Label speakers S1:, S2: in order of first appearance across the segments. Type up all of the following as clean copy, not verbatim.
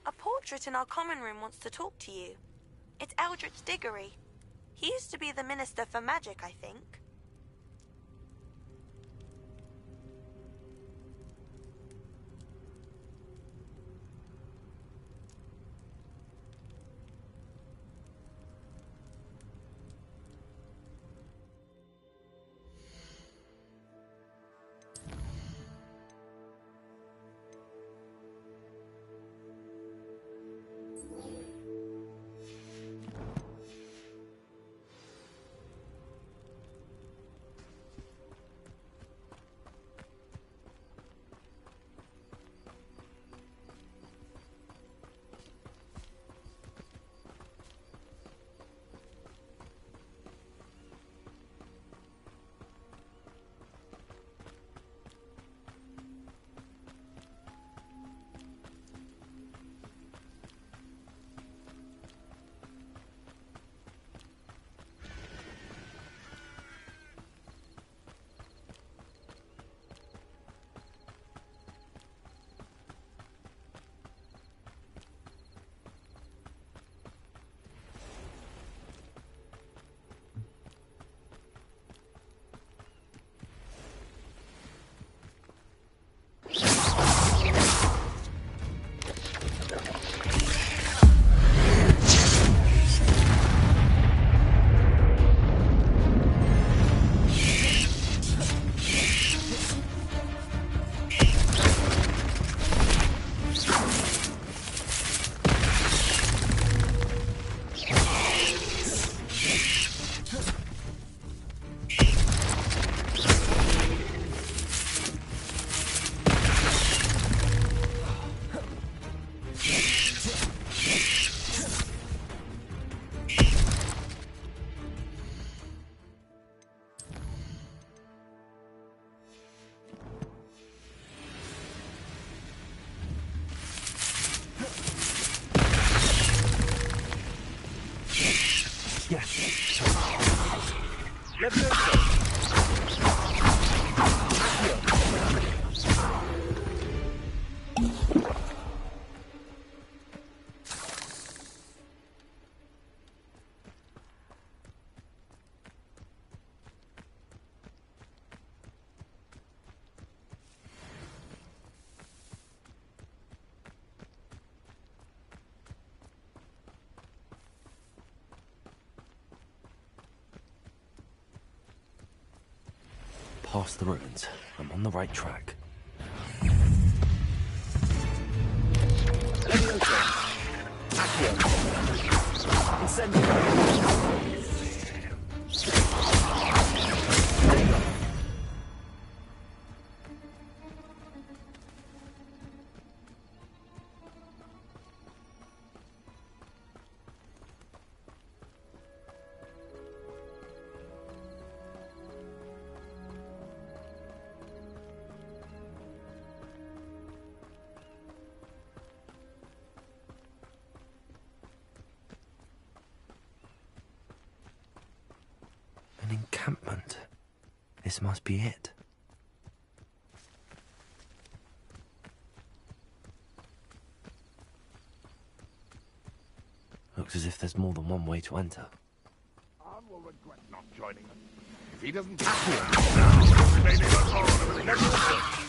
S1: A portrait in our common room wants to talk to you. It's Eldritch Diggory. He used to be the Minister for Magic, I think.
S2: Past the ruins. I'm on the right track. An encampment. This must be it. Looks as if there's more than one way to enter.
S3: Arn will regret not joining us. If he doesn't have to now, maybe that's all of the next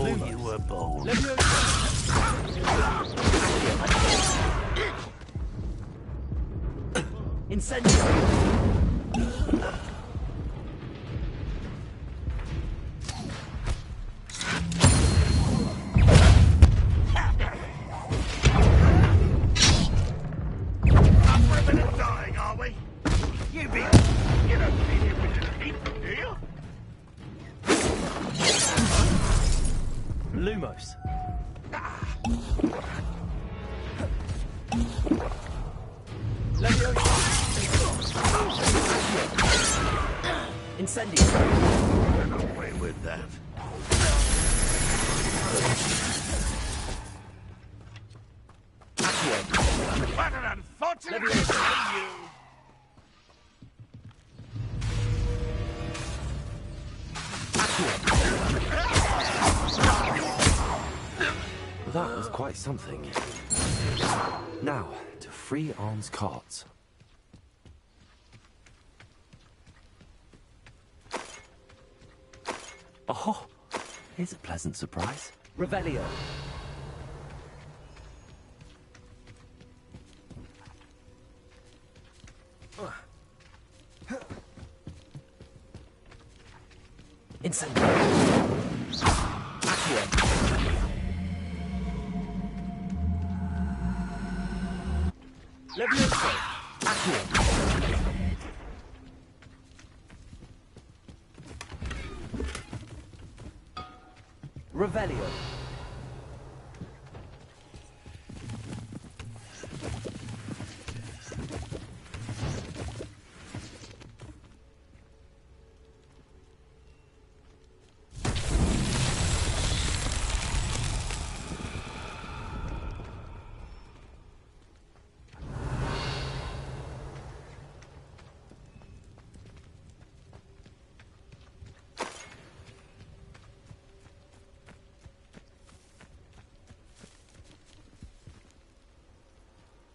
S4: You were born.
S2: Incendio!
S3: Up for a bit of dying, are we? You don't see the original heat, do you?
S2: Lumos. Incendio.
S3: Run away with that. What an unfortunate day for you!
S2: That was quite something. Now, to free Arm's cards. Oh, here's a pleasant surprise. Revelio. Incendio. Levioso. Accio. Revelio.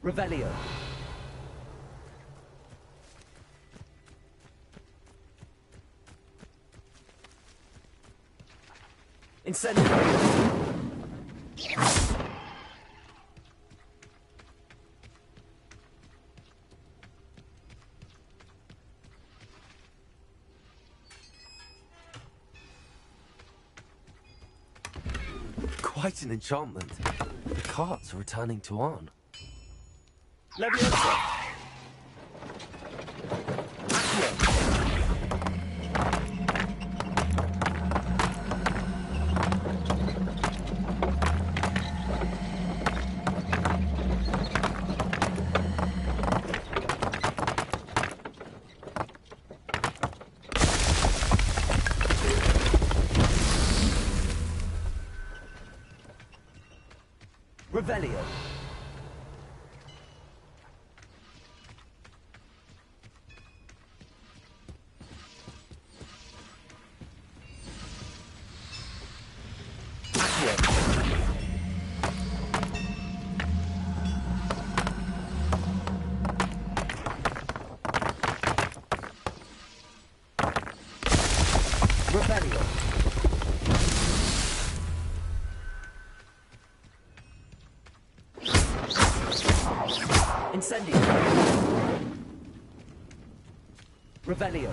S2: Revelio. Incendio. Quite an enchantment. The carts are returning to Arn. Leviosa. Revelio. Revelio. Incendio. Revelio.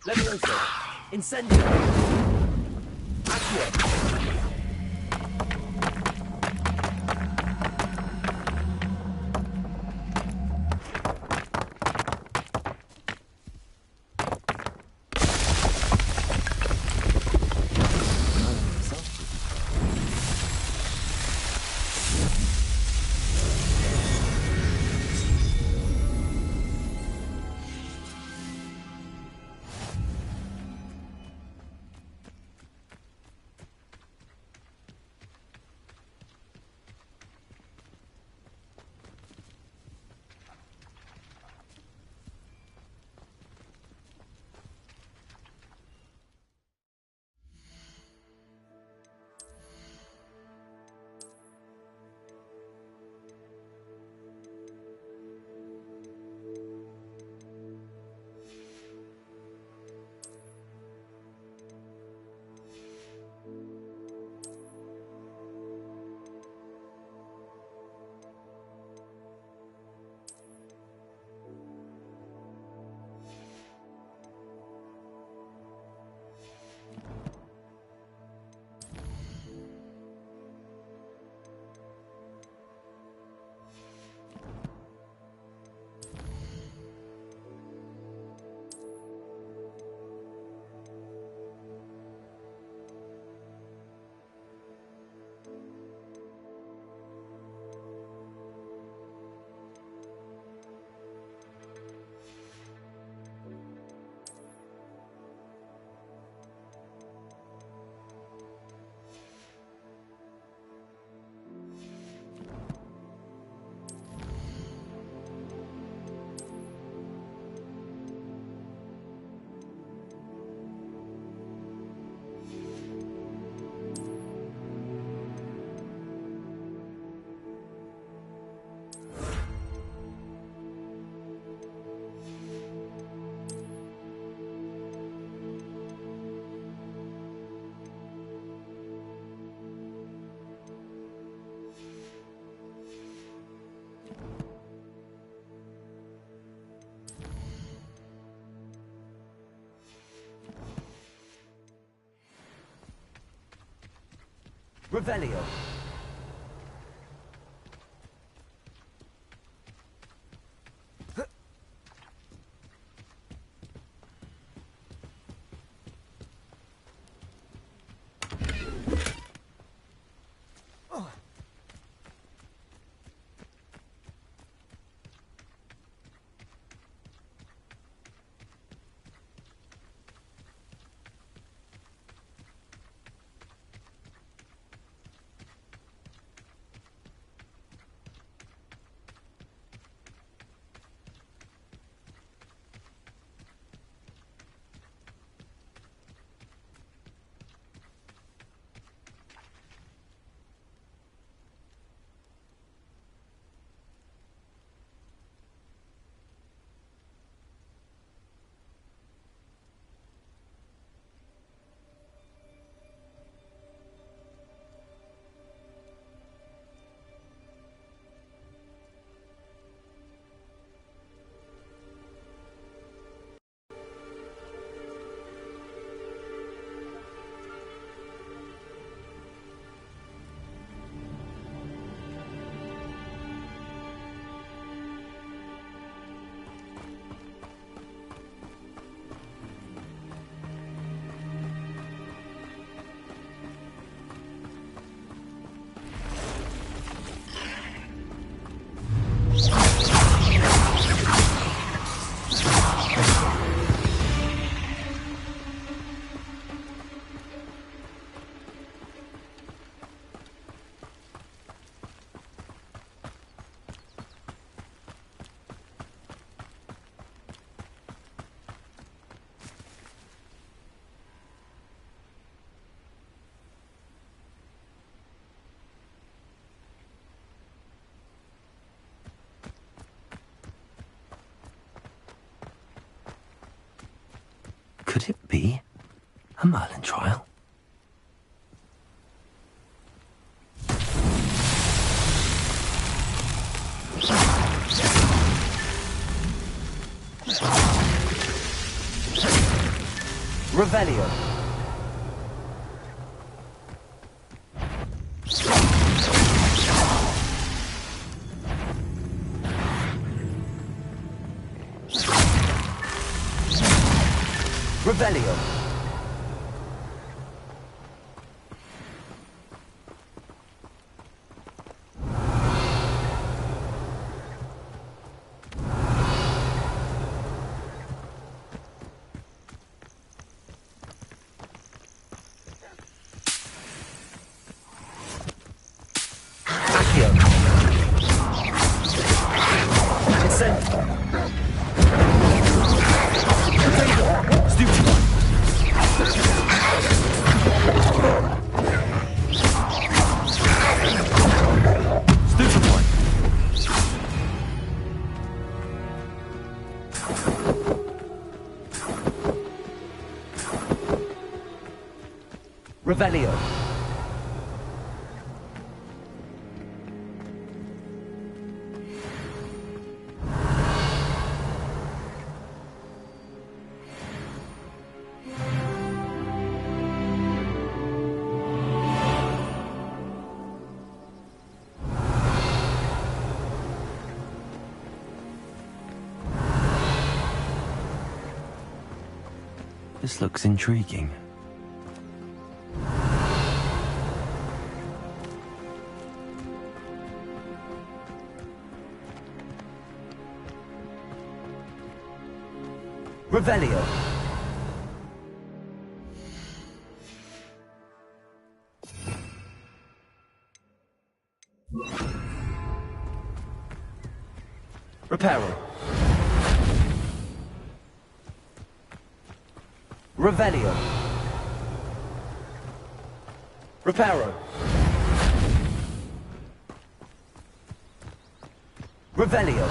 S2: Levioso. Incendio. Accio. Revelio. Could it be a Merlin trial? Revelio. Revelio. Accio. It's sent. Stupid. Stupid one. Revelio. This looks intriguing. Revelio. Reparo. Revelio. Reparo. Revelio.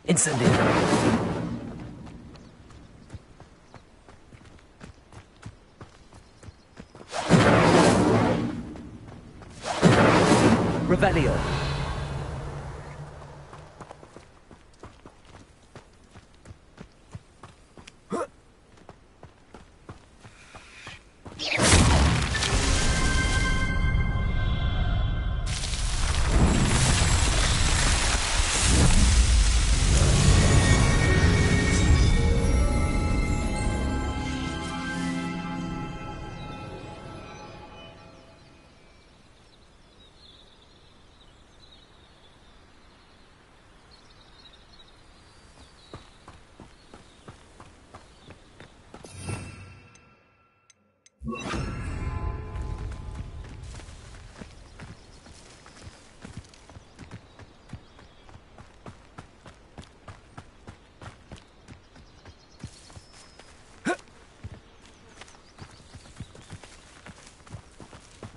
S2: Incendio. Revelio.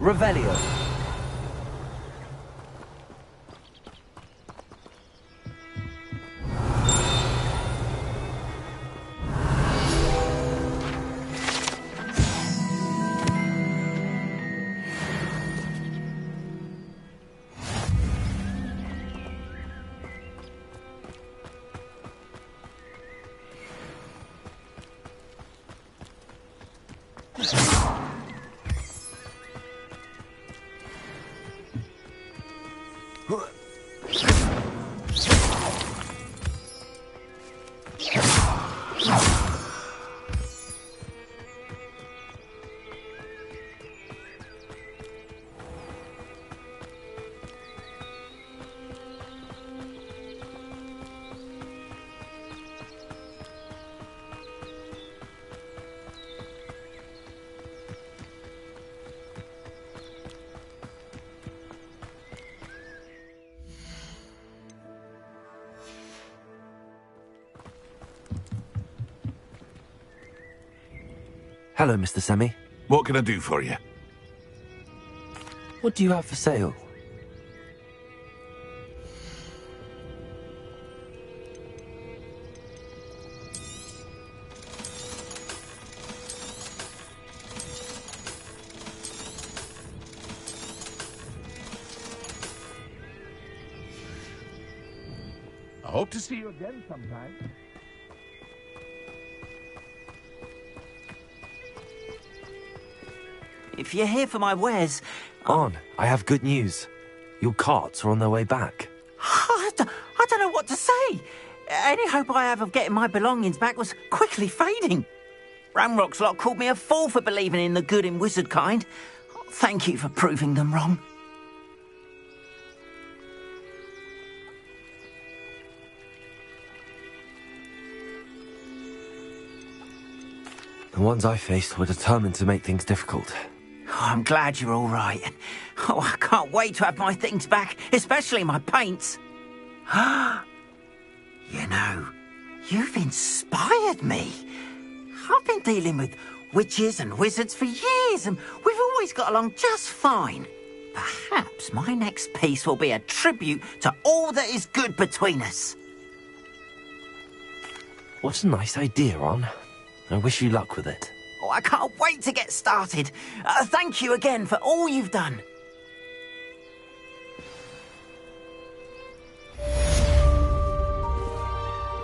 S2: Revelio. Hello, Mr. Semi.
S3: What can I do for you?
S2: What do you have for sale?
S3: I hope to see you again sometime.
S4: If you're here for my wares...
S2: On, I have good news. Your carts are on their way back.
S4: I don't know what to say. Any hope I have of getting my belongings back was quickly fading. Ramrock's lot called me a fool for believing in the good in wizard kind. Thank you for proving them wrong.
S2: The ones I faced were determined to make things difficult.
S4: Oh, I'm glad you're all right. Oh, I can't wait to have my things back, especially my paints. You know, you've inspired me. I've been dealing with witches and wizards for years, and we've always got along just fine. Perhaps my next piece will be a tribute to all that is good between us.
S2: What a nice idea, Ron. I wish you luck with it.
S4: Oh, I can't wait to get started. Thank you again for all you've done.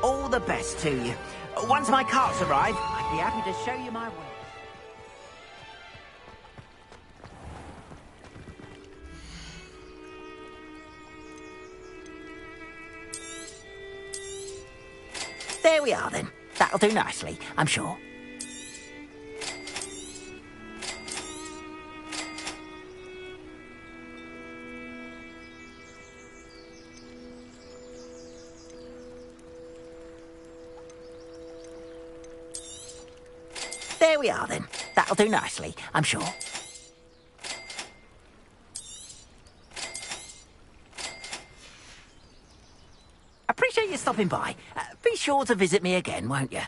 S4: All the best to you. Once my carts arrive, I'd be happy to show you my way. There we are, then. That'll do nicely, I'm sure. There we are, then. That'll do nicely, I'm sure. Appreciate you stopping by. Be sure to visit me again, won't you?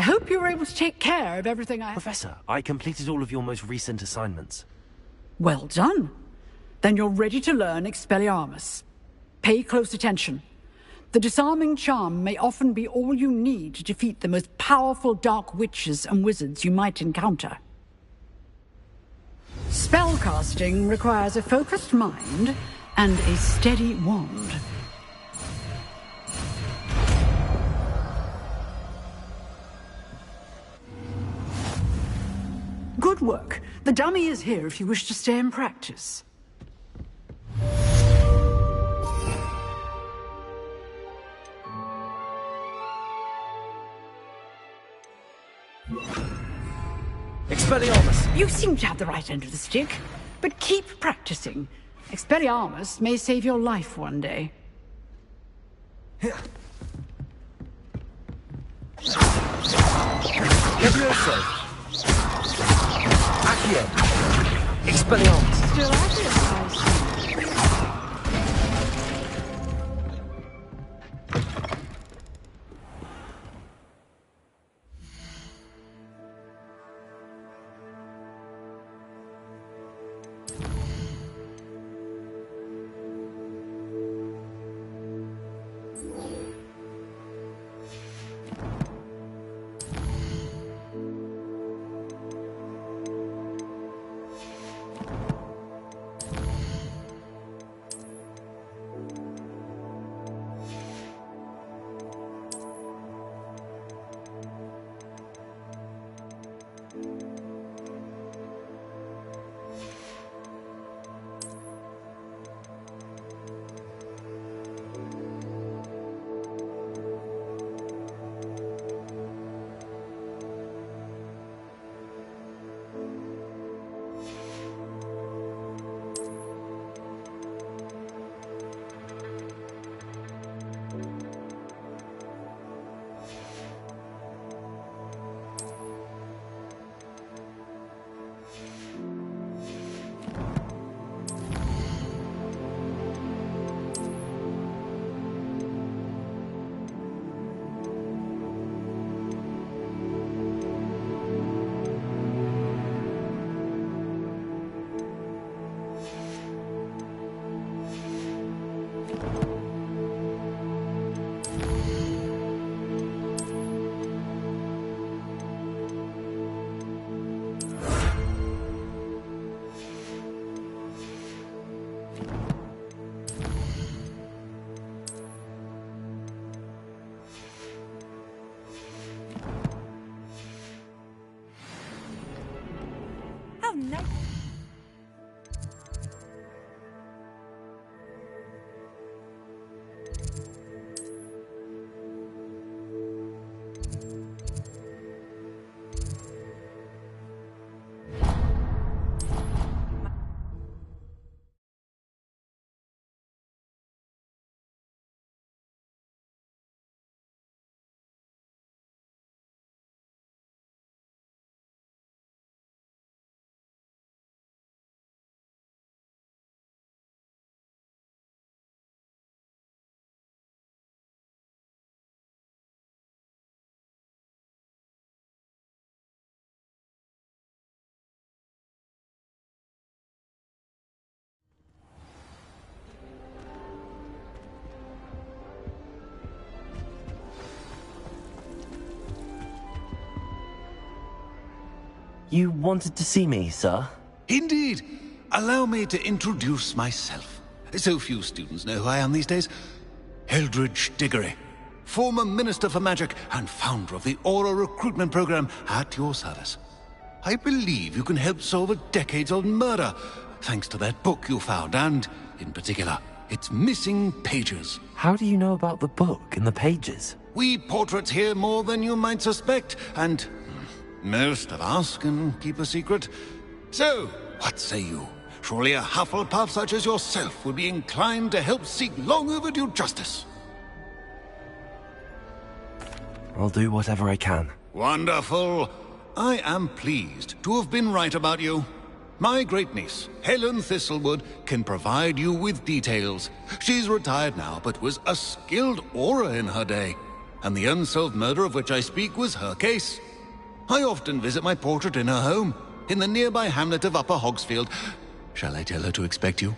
S5: hope you were able to take care of everything I...
S2: Professor, I completed all of your most recent assignments.
S5: Well done. Then you're ready to learn Expelliarmus. Pay close attention. The disarming charm may often be all you need to defeat the most powerful dark witches and wizards you might encounter. Spellcasting requires a focused mind and a steady wand. Good work. The dummy is here if you wish to stay and practice.
S2: Expelliarmus!
S5: You seem to have the right end of the stick, but keep practicing. Expelliarmus may save your life one day.
S2: Levioso! Accio! Expelliarmus!
S5: Still at it, I see.
S1: Oh no.
S2: You wanted to see me, sir?
S3: Indeed. Allow me to introduce myself. So few students know who I am these days. Eldridge Diggory, former Minister for Magic and founder of the Aura Recruitment Program, at your service. I believe you can help solve a decades-old murder, thanks to that book you found, and, in particular, its missing pages.
S2: How do you know about the book and the pages?
S3: We portraits hear more than you might suspect, and most of us can keep a secret. So, what say you? Surely a Hufflepuff such as yourself would be inclined to help seek long overdue justice.
S2: I'll do whatever I can.
S3: Wonderful. I am pleased to have been right about you. My great-niece, Helen Thistlewood, can provide you with details. She's retired now, but was a skilled aura in her day. and the unsolved murder of which I speak was her case. I often visit my portrait in her home, in the nearby hamlet of Upper Hogsfield. Shall I tell her to expect you?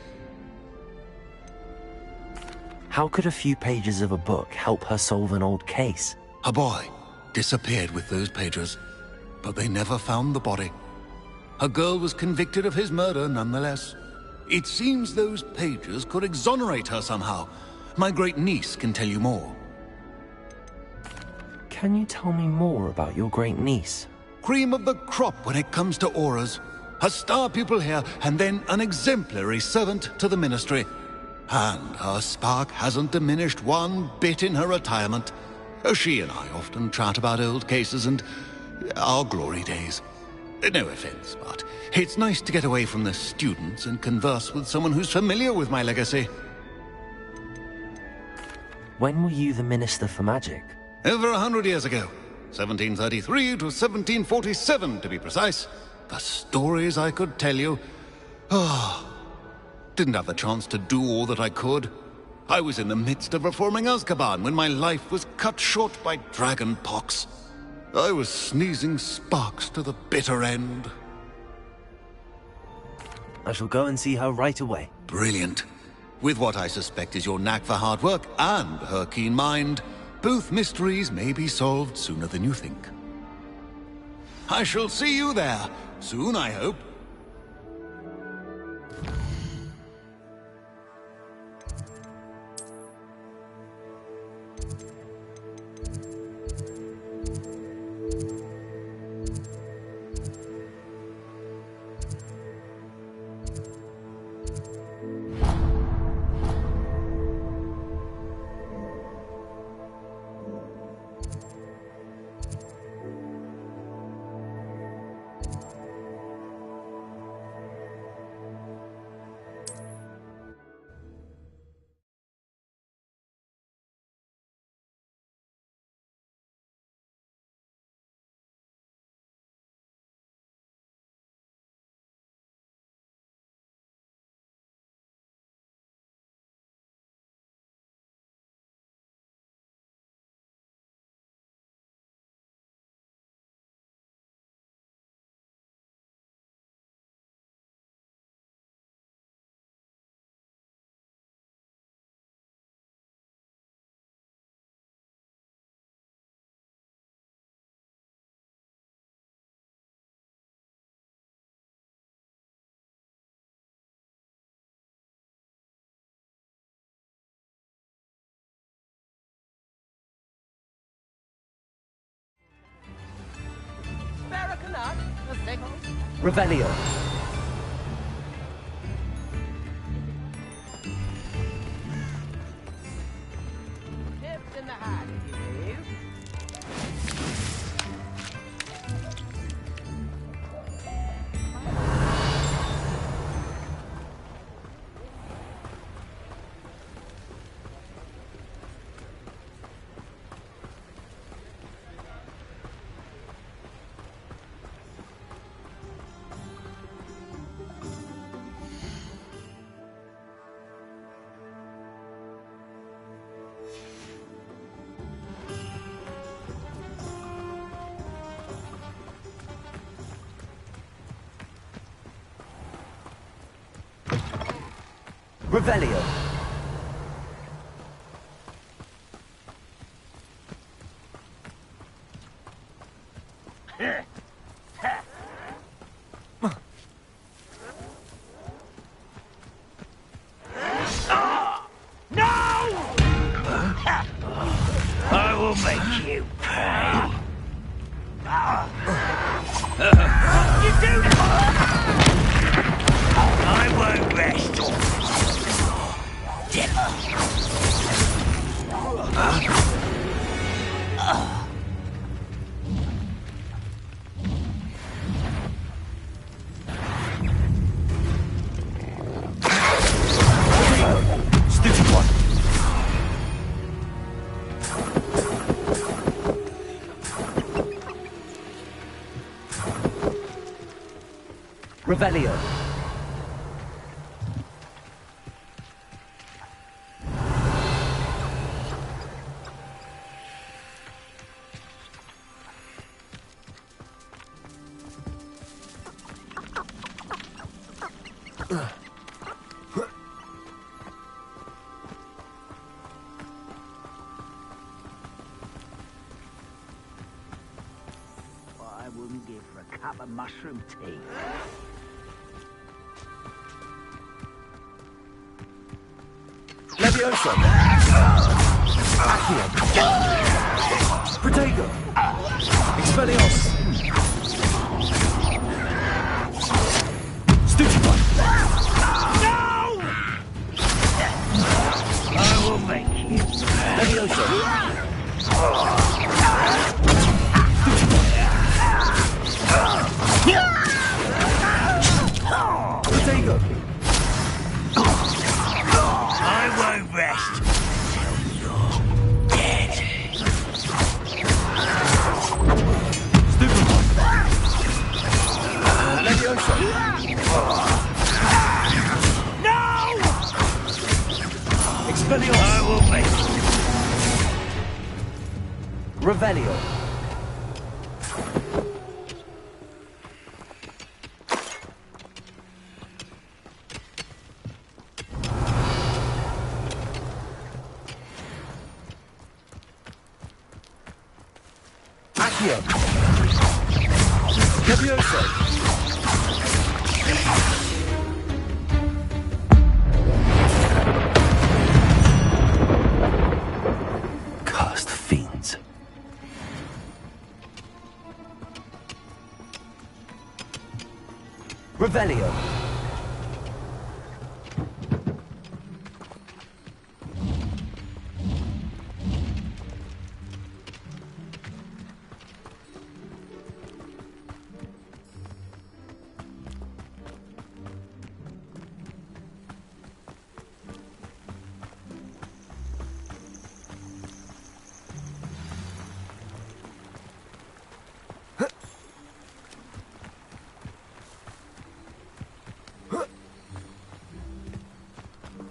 S2: How could a few pages of a book help her solve an old case?
S3: A boy disappeared with those pages, but they never found the body. A girl was convicted of his murder nonetheless. It seems those pages could exonerate her somehow. My great-niece can tell you more.
S2: Can you tell me more about your great-niece?
S3: Cream of the crop when it comes to auras. A star pupil here, and then an exemplary servant to the ministry. And her spark hasn't diminished one bit in her retirement. She and I often chat about old cases and our glory days. No offense, but it's nice to get away from the students and converse with someone who's familiar with my legacy.
S2: When were you the Minister for Magic?
S3: Over 100 years ago. 1733 to 1747, to be precise. The stories I could tell you. Didn't have the chance to do all that I could. I was in the midst of reforming Azkaban when my life was cut short by dragon pox. I was sneezing sparks to the bitter end.
S2: I shall go and see her right away.
S3: Brilliant. With what I suspect is your knack for hard work and her keen mind, both mysteries may be solved sooner than you think. I shall see you there, soon I hope.
S2: Revelio.
S6: Tips in the hat, you.
S2: Revelio.
S6: I will make you pay. You do I won't rest.
S2: Stupid one. Revelio.
S6: cup of mushroom tea.
S2: Leviosa! Accio! Protego! Expelliarmus! Stupefy!
S6: No! I will make you pay.
S2: Leviosa! Protego!
S6: I won't rest till you're dead.
S2: Stupefy! Leviosa!
S6: No!
S2: Expelliarmus!
S6: I will make you.
S2: Revelio! Accio! Leviosa! Cursed fiends. Revelio!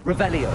S2: Revelio!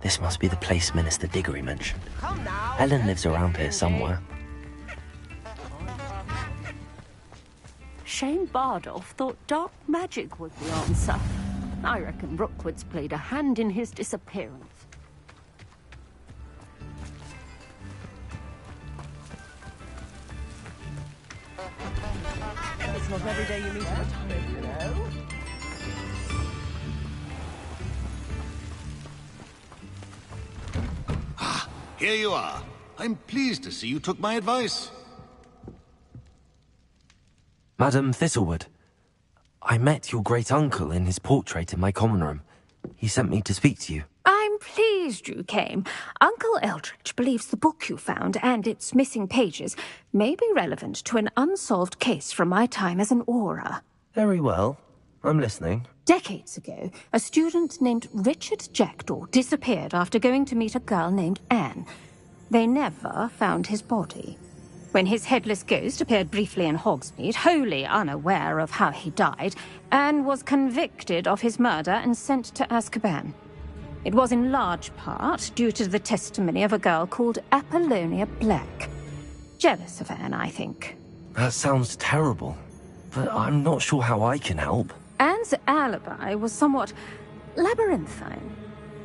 S2: This must be the place Minister Diggory mentioned. Helen lives around here somewhere.
S7: Shane Bardolph thought dark magic was the answer. I reckon Rookwood's played a hand in his disappearance.
S8: It's not every day you meet a retired, you know.
S3: Here you are. I'm pleased to see you took my advice.
S2: Madam Thistlewood, I met your great-uncle in his portrait in my common room. He sent me to speak to you.
S7: I'm pleased you came. Uncle Eldridge believes the book you found and its missing pages may be relevant to an unsolved case from my time as an aura.
S2: Very well. I'm listening.
S7: Decades ago, a student named Richard Jackdaw disappeared after going to meet a girl named Anne. They never found his body. When his headless ghost appeared briefly in Hogsmeade, wholly unaware of how he died, Anne was convicted of his murder and sent to Azkaban. It was in large part due to the testimony of a girl called Apollonia Black. Jealous of Anne, I think.
S2: That sounds terrible, but I'm not sure how I can help.
S7: Anne's alibi was somewhat labyrinthine.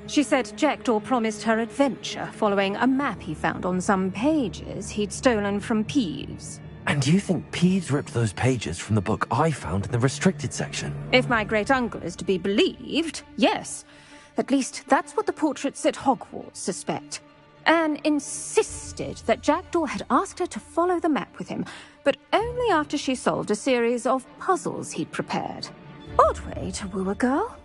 S7: She said Jackdaw promised her adventure following a map he found on some pages he'd stolen from Peeves.
S2: And you think Peeves ripped those pages from the book I found in the restricted section?
S7: If my great-uncle is to be believed, yes. At least that's what the portraits at Hogwarts suspect. Anne insisted that Jackdaw had asked her to follow the map with him, but only after she solved a series of puzzles he'd prepared. Odd way to woo a girl.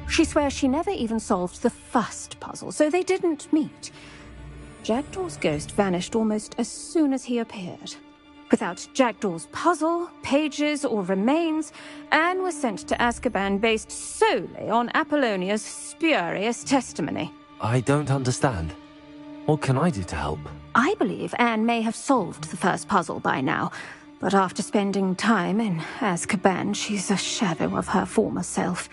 S7: She swears she never even solved the first puzzle, so they didn't meet. Jackdaw's ghost vanished almost as soon as he appeared. Without Jackdaw's puzzle, pages, or remains, Anne was sent to Azkaban based solely on Apollonia's spurious testimony.
S2: I don't understand. What can I do to help?
S7: I believe Anne may have solved the first puzzle by now, but after spending time in Azkaban, she's a shadow of her former self.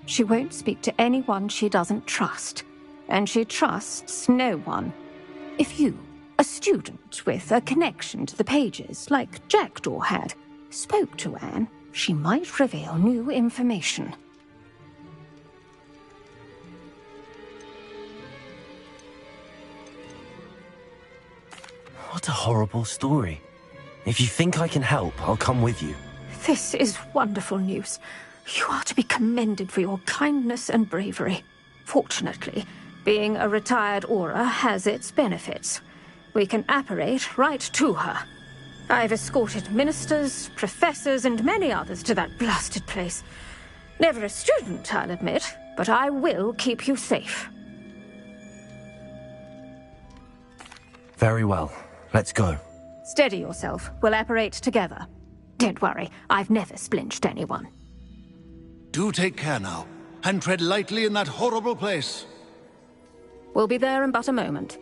S7: She won't speak to anyone she doesn't trust, and she trusts no one. If you, a student with a connection to the pages, like Jackdaw had, spoke to Anne, she might reveal new information.
S2: What a horrible story. If you think I can help, I'll come with you.
S7: This is wonderful news. You are to be commended for your kindness and bravery. Fortunately, being a retired Auror has its benefits. We can apparate right to her. I've escorted ministers, professors, and many others to that blasted place. Never a student, I'll admit, but I will keep you safe.
S2: Very well. Let's go.
S7: Steady yourself. We'll apparate together. Don't worry, I've never splinched anyone.
S3: Do take care now, and tread lightly in that horrible place.
S7: We'll be there in but a moment.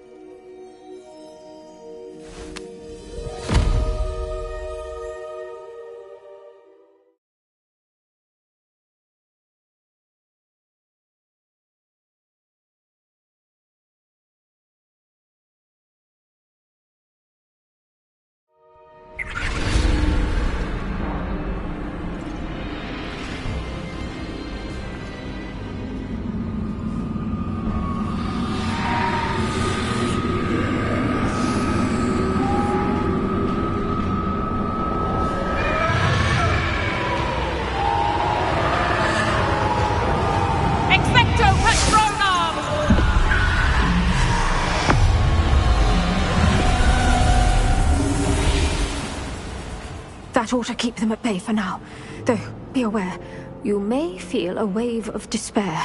S7: That ought to keep them at bay for now. Though, be aware, you may feel a wave of despair.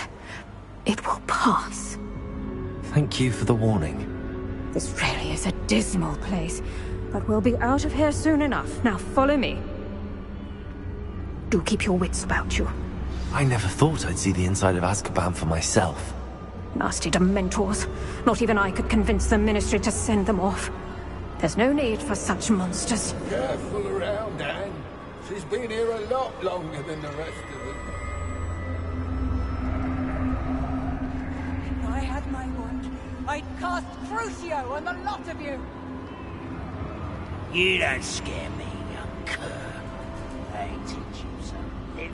S7: It will pass.
S2: Thank you for the warning.
S7: This really is a dismal place, but we'll be out of here soon enough. Now follow me. Do keep your wits about you.
S2: I never thought I'd see the inside of Azkaban for myself.
S7: Nasty Dementors. Not even I could convince the Ministry to send them off. There's no need for such monsters.
S9: Careful around, Anne. She's been here a lot longer than the rest of them.
S8: If I had my wand, I'd cast Crucio on the lot of you!
S6: You don't scare me, young cur. I teach you something.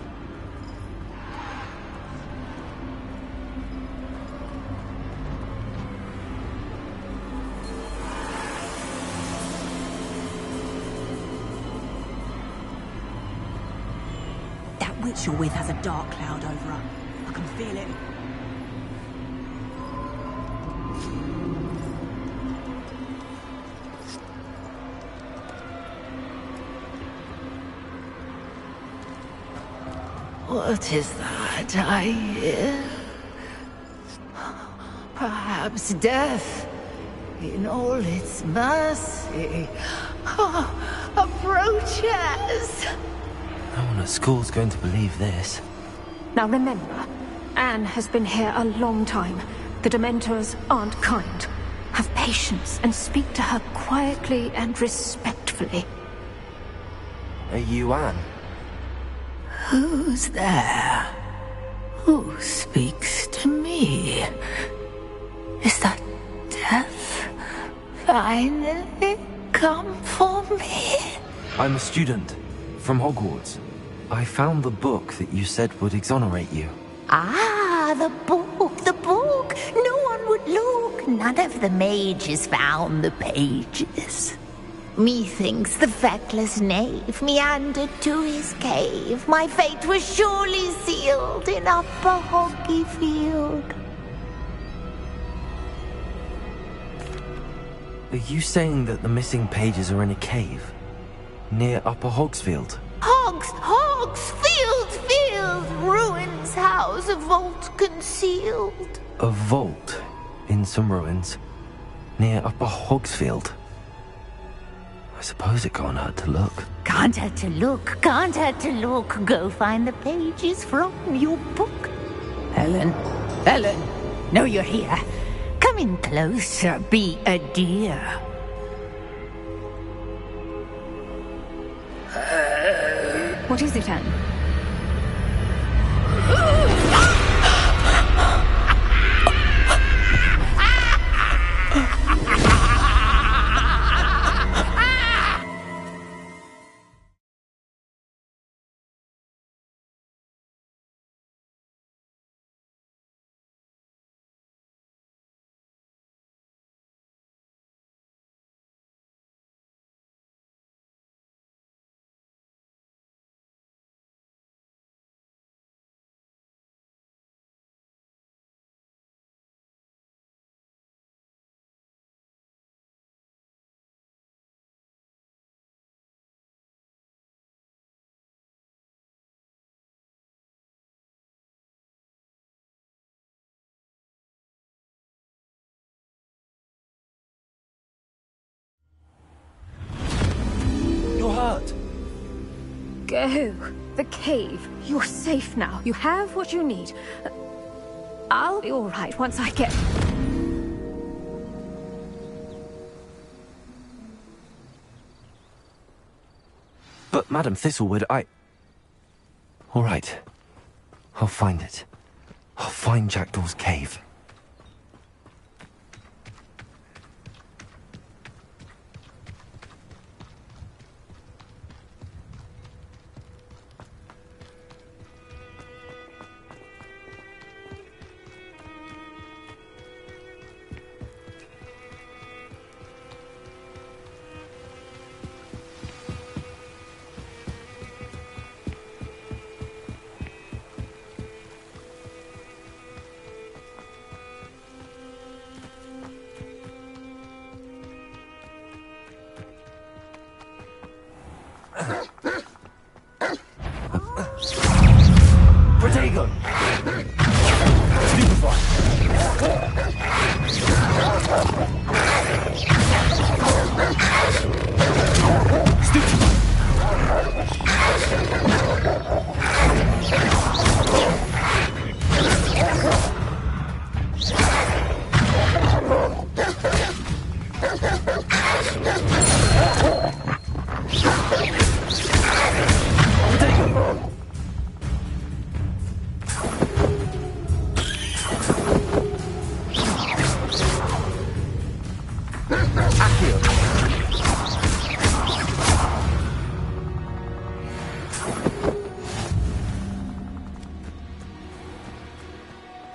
S8: That witch you're with has a dark cloud over her. I can feel it.
S10: What is that I hear? Perhaps death, in all its mercy, approaches.
S2: No one at school's going to believe this.
S7: Now remember, Anne has been here a long time. The Dementors aren't kind. Have patience and speak to her quietly and respectfully.
S2: Are you Anne?
S10: Who's there? Who speaks to me? Is that death finally come for me?
S2: I'm a student from Hogwarts. I found the book that you said would exonerate you.
S10: Ah, the book, the book. No one would look. None of the mages found the pages. Methinks the feckless knave meandered to his cave. My fate was surely sealed in Upper Hoggyfield.
S2: Are you saying that the missing pages are in a cave? Near Upper Hogsfield?
S10: Field, ruins house, a vault concealed.
S2: A vault in some ruins near Upper Hogsfield. I suppose it can't hurt to look.
S10: Can't hurt to look, can't hurt to look. Go find the pages from your book. Helen, know you're here. Come in closer, be a dear.
S7: What is it, Anne?
S2: You're hurt.
S7: Go. The cave. You're safe now. You have what you need. I'll be all right once I get...
S2: But Madam Thistlewood, All right. I'll find it. I'll find Jackdaw's cave. Protego! Stupefy!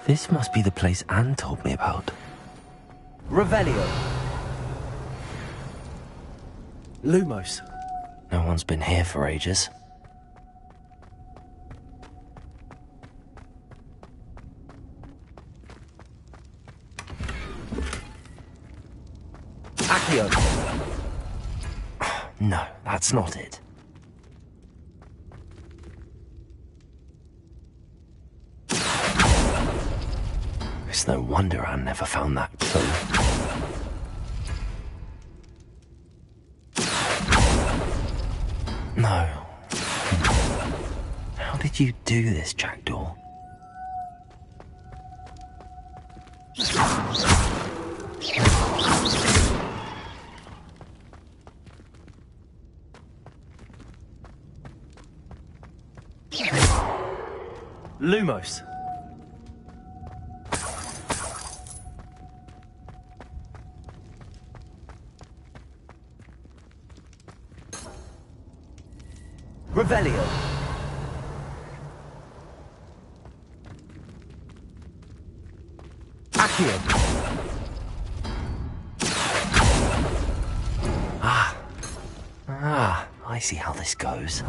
S2: This must be the place Anne told me about. Revelio. Lumos. No one's been here for ages. Accio. No, that's not it. It's no wonder Anne never found that clue. No. How did you do this, Jackdaw? Lumos. Revelio. Accio. I see how this goes.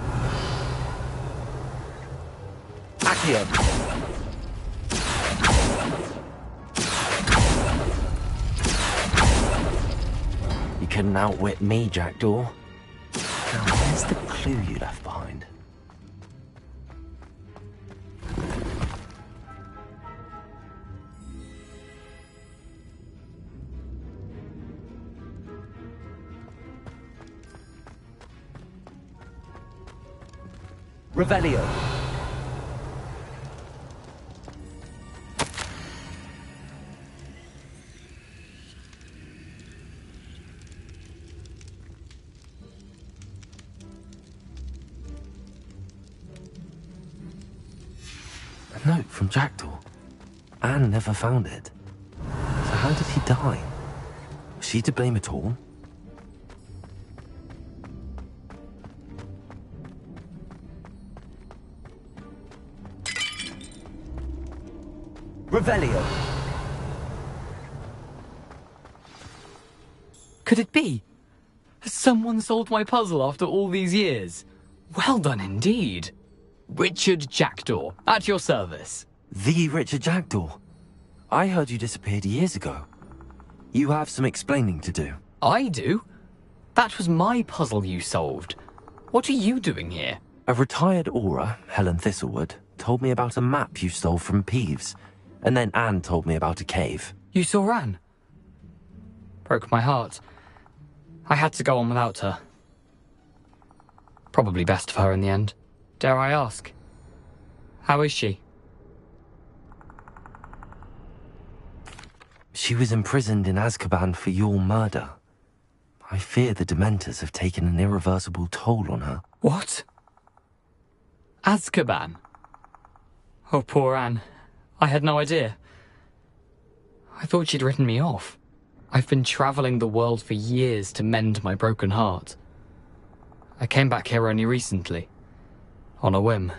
S2: Accio. You couldn't outwit me, Jackdaw. Now, where's the clue you left behind? Revelio. A note from Jackdaw. Anne never found it. So how did he die? Was she to blame at all? Revelio.
S11: Could it be? Has someone solved my puzzle after all these years? Well done indeed. Richard Jackdaw, at your service.
S2: The Richard Jackdaw? I heard you disappeared years ago. You have some explaining to do.
S11: I do? That was my puzzle you solved. What are you doing here?
S2: A retired aura, Helen Thistlewood, told me about a map you stole from Peeves. And then Anne told me about a cave.
S11: You saw Anne? Broke my heart. I had to go on without her. Probably best of her in the end. Dare I ask? How is she?
S2: She was imprisoned in Azkaban for your murder. I fear the Dementors have taken an irreversible toll on her.
S11: What? Azkaban? Oh, poor Anne. I had no idea. I thought she'd written me off. I've been travelling the world for years to mend my broken heart. I came back here only recently. On a whim.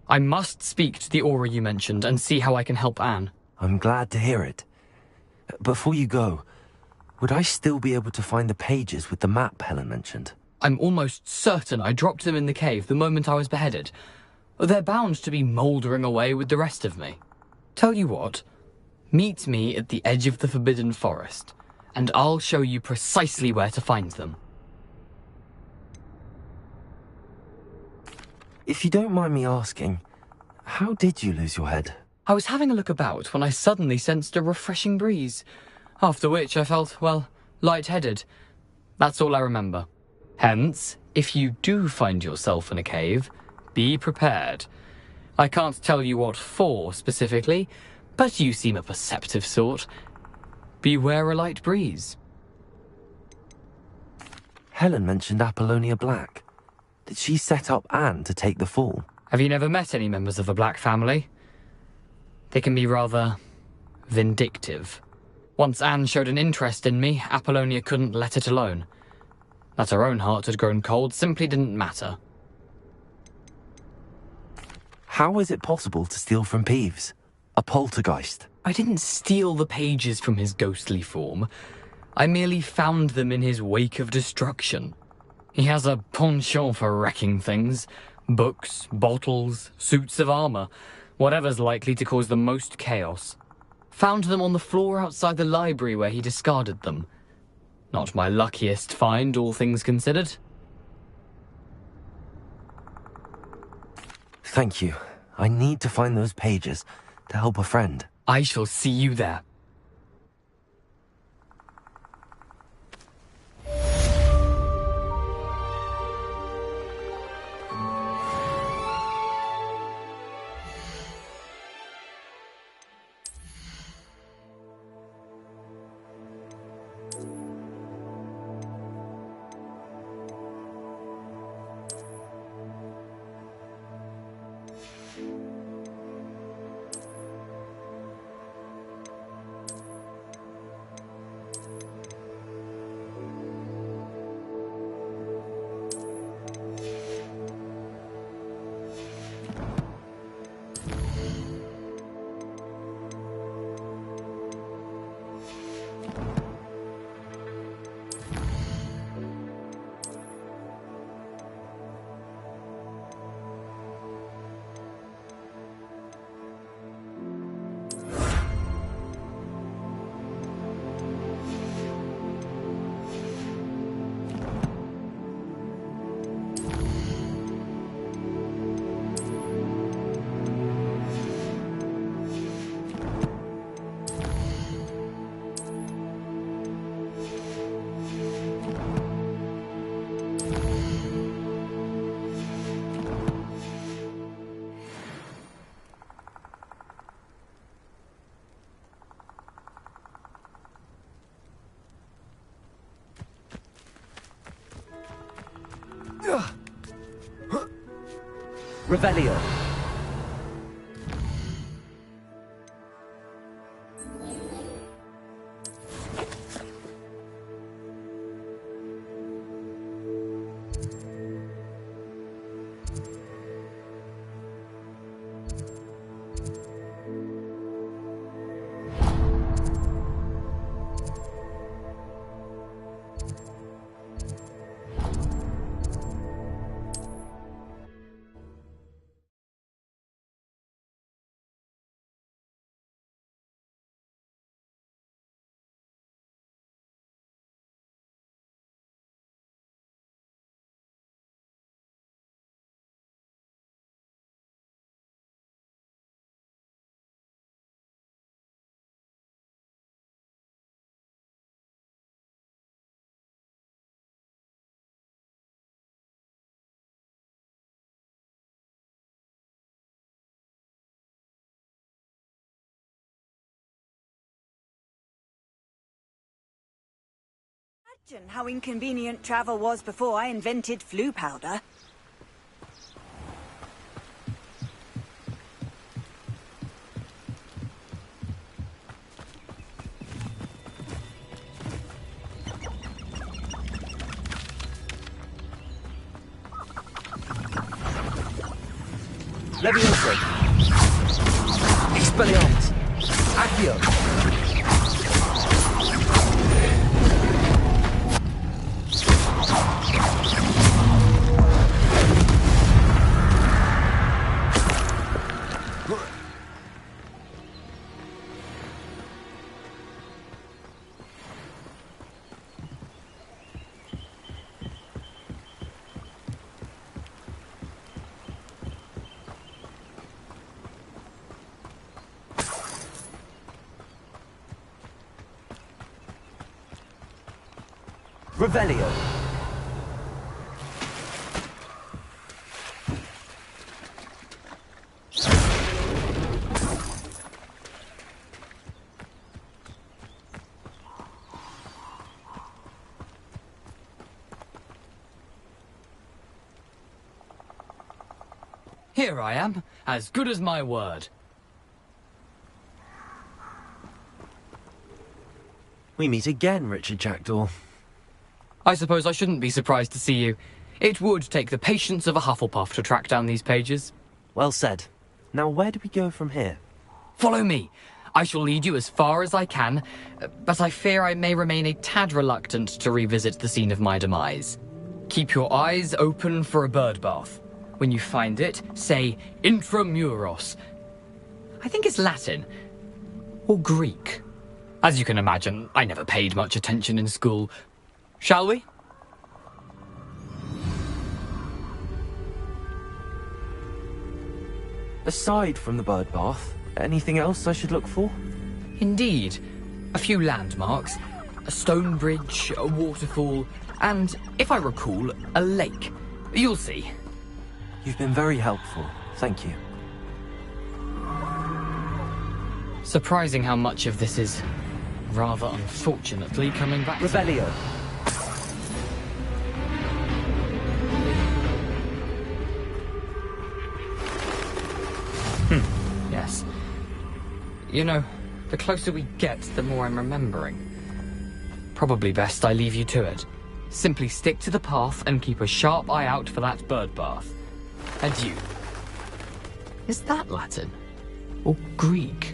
S11: I must speak to the aura you mentioned and see how I can help Anne.
S2: I'm glad to hear it. Before you go, would I still be able to find the pages with the map Helen mentioned?
S11: I'm almost certain I dropped them in the cave the moment I was beheaded. They're bound to be mouldering away with the rest of me. Tell you what, meet me at the edge of the Forbidden Forest, and I'll show you precisely where to find them.
S2: If you don't mind me asking, how did you lose your head?
S11: I was having a look about when I suddenly sensed a refreshing breeze, after which I felt, well, lightheaded. That's all I remember. Hence, if you do find yourself in a cave, be prepared. I can't tell you what for specifically, but you seem a perceptive sort. Beware a light breeze.
S2: Helen mentioned Apollonia Black. Did she set up Anne to take the fall?
S11: Have you never met any members of the Black family? They can be rather vindictive. Once Anne showed an interest in me, Apollonia couldn't let it alone. That her own heart had grown cold simply didn't matter.
S2: How is it possible to steal from Peeves? A poltergeist?
S11: I didn't steal the pages from his ghostly form. I merely found them in his wake of destruction. He has a penchant for wrecking things. Books, bottles, suits of armor. Whatever's likely to cause the most chaos. Found them on the floor outside the library where he discarded them. Not my luckiest find, all things considered.
S2: Thank you. I need to find those pages to help a friend.
S11: I shall see you there.
S2: Revelio.
S8: Imagine how inconvenient travel was before I invented flu powder.
S2: Levioso. Expelliarmus. Accio. Revelio.
S11: Here I am, as good as my word.
S2: We meet again, Richard Jackdaw.
S11: I suppose I shouldn't be surprised to see you. It would take the patience of a Hufflepuff to track down these pages.
S2: Well said. Now where do we go from here?
S11: Follow me. I shall lead you as far as I can, but I fear I may remain a tad reluctant to revisit the scene of my demise. Keep your eyes open for a bird bath. When you find it, say intramuros. I think it's Latin. Or Greek. As you can imagine, I never paid much attention in school. Shall we?
S2: Aside from the bird bath, anything else I should look for?
S11: Indeed. A few landmarks, a stone bridge, a waterfall, and, if I recall, a lake. You'll see.
S2: You've been very helpful. Thank you.
S11: Surprising how much of this is, rather unfortunately, coming back to...
S2: Revelio.
S11: Yes. You know, the closer we get, the more I'm remembering. Probably best I leave you to it. Simply stick to the path and keep a sharp eye out for that bird bath. Adieu. Is that Latin? Or Greek?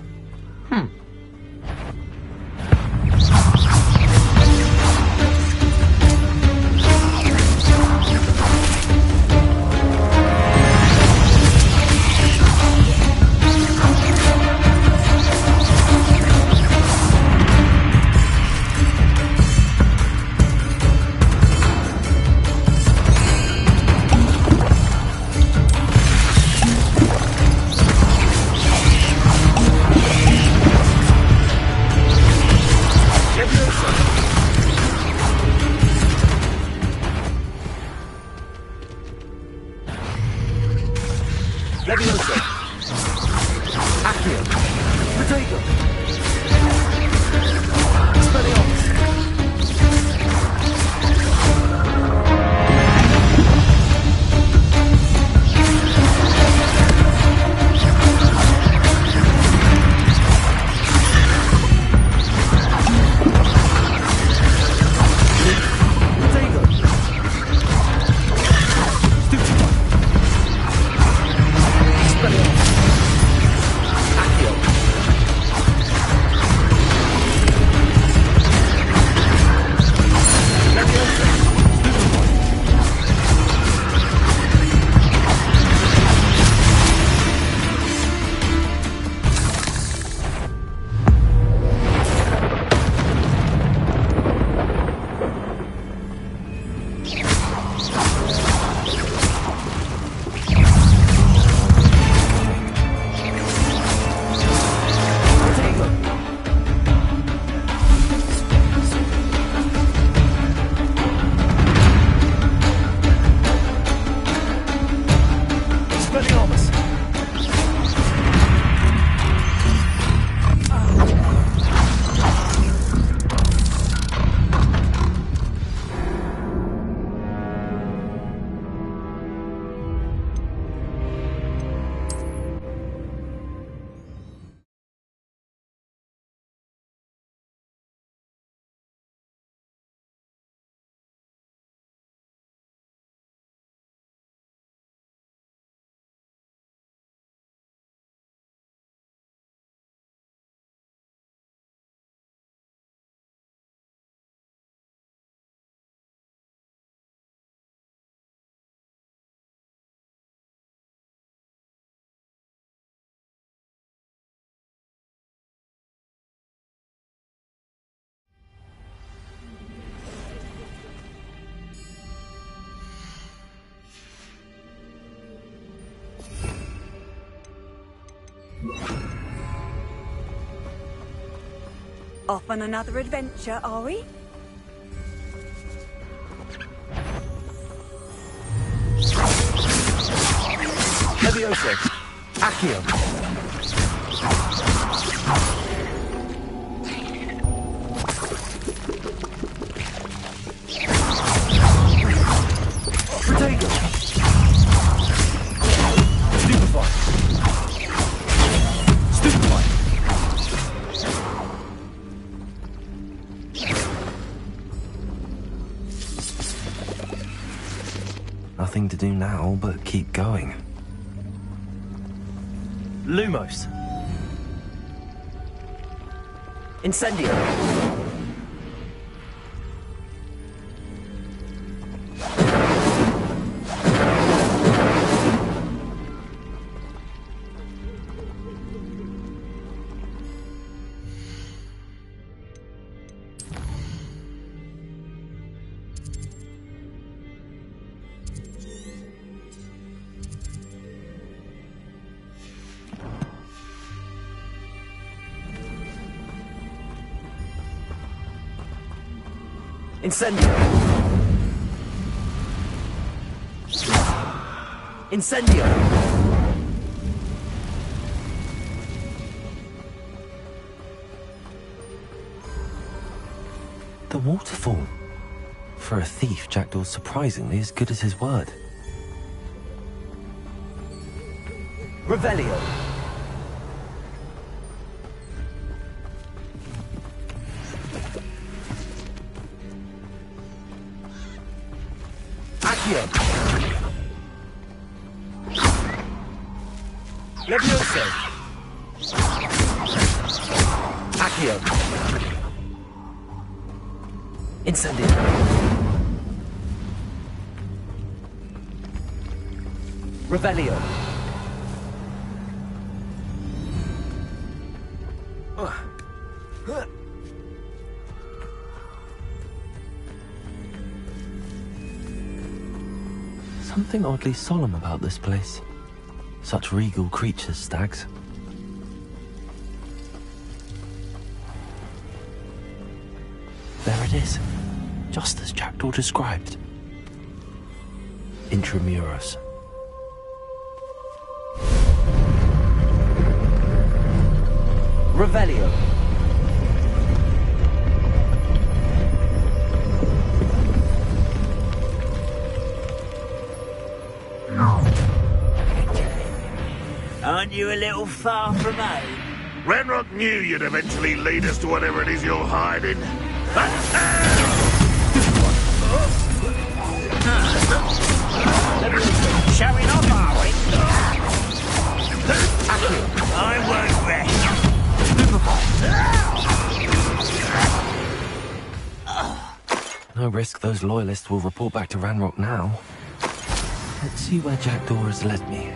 S8: Off on another adventure, are we?
S2: Levioso! Accio! Protego! Stupefy! Stupefy! Nothing to do now but keep going.
S12: Lumos. Incendio. Incendio! Incendio!
S2: The waterfall. For a thief, Jackdaw's surprisingly as good as his word.
S12: Revelio! Accio! Levioso! Accio! Incendio! Revelio!
S2: Something oddly solemn about this place. Such regal creatures, stags. There it is, just as Jackdaw described. Intramuros.
S12: Revelio!
S6: Aren't you a little far from home?
S13: Ranrock knew you'd eventually lead us to whatever it is you're hiding.
S6: Showing off, are we? I won't rest.
S2: No risk those loyalists will report back to Ranrock now. Let's see where Jackdaw has led me.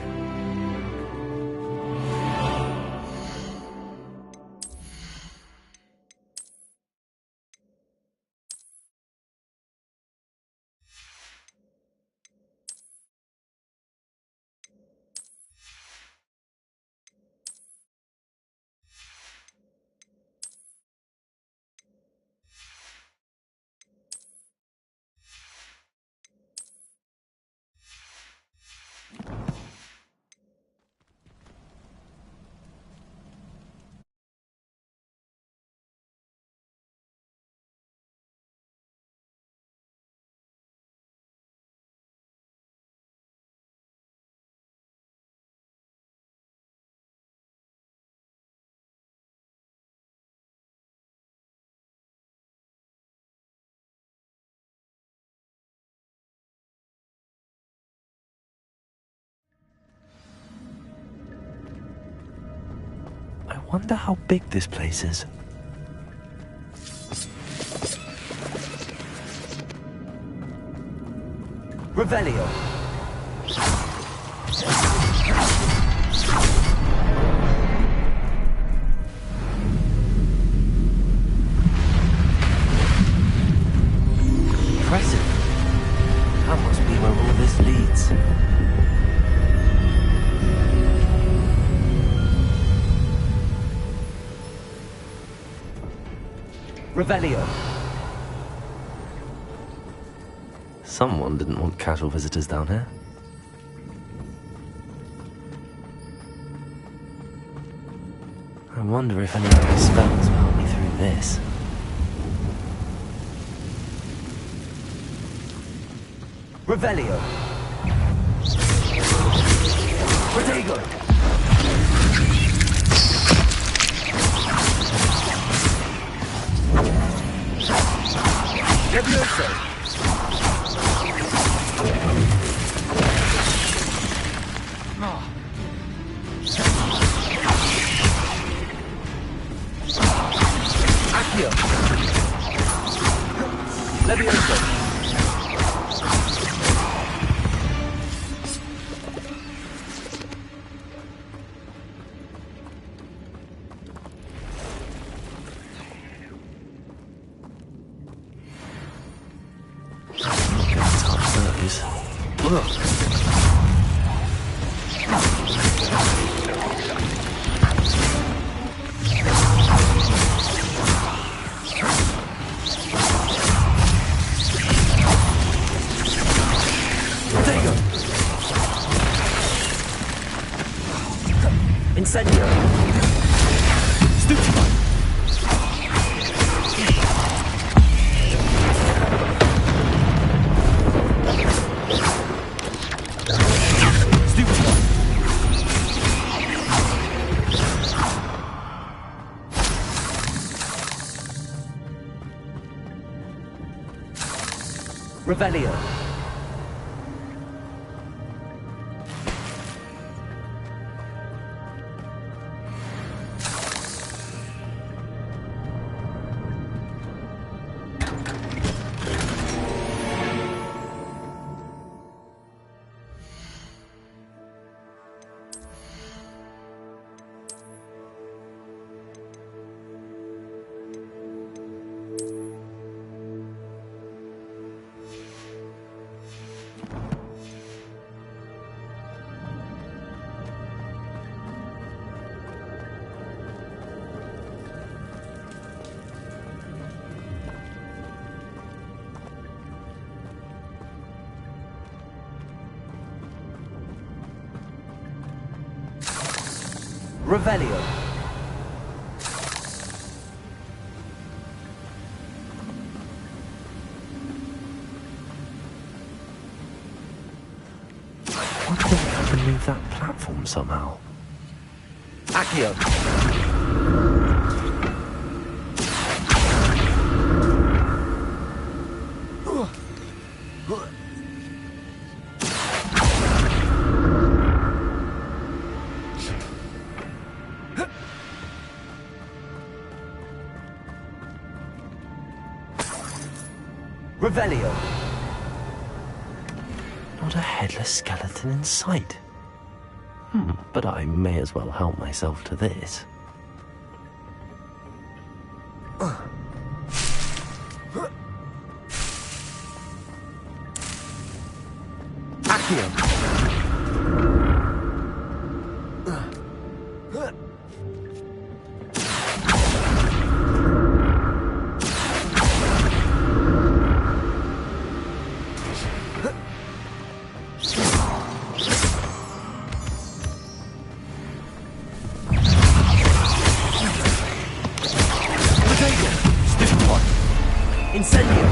S2: I wonder how big this place is.
S12: Revelio!
S2: Impressive. That must be where all this leads.
S12: Revelio.
S2: Someone didn't want casual visitors down here. I wonder if any of my spells will help me through this.
S12: Revelio. Protego. Levioso. Accio. Levioso. Incendio. Stupefy. Stupefy. Revelio. Revelio.
S2: I wonder if I can move that platform somehow.
S12: Accio. Revelio.
S2: Not a headless skeleton in sight. But I may as well help myself to this.
S12: Accio. Incendio.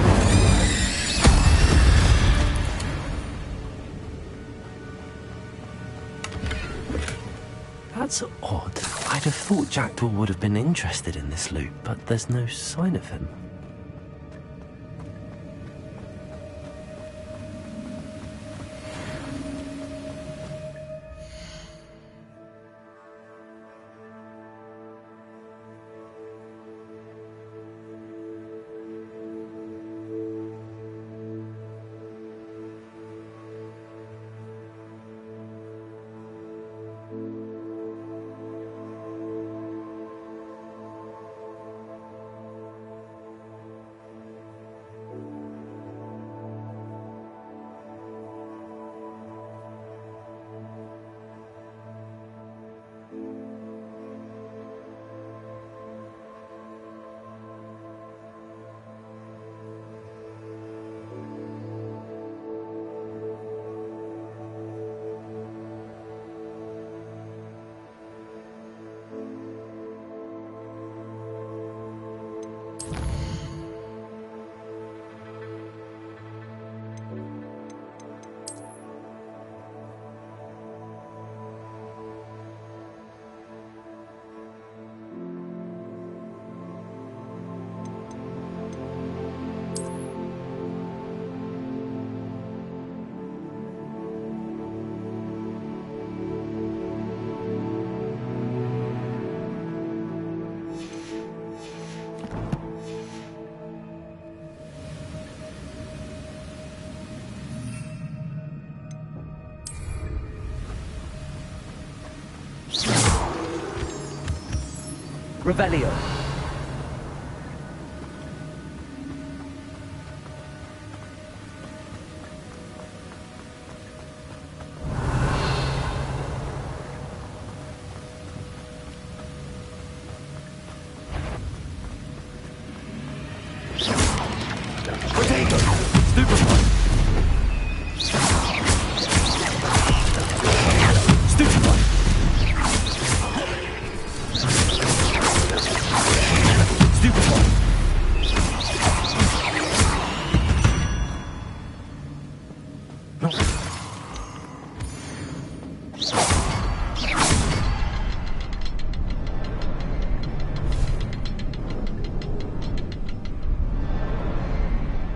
S2: That's odd. I'd have thought Jackdaw would have been interested in this loot, but there's no sign of him.
S12: Revelio.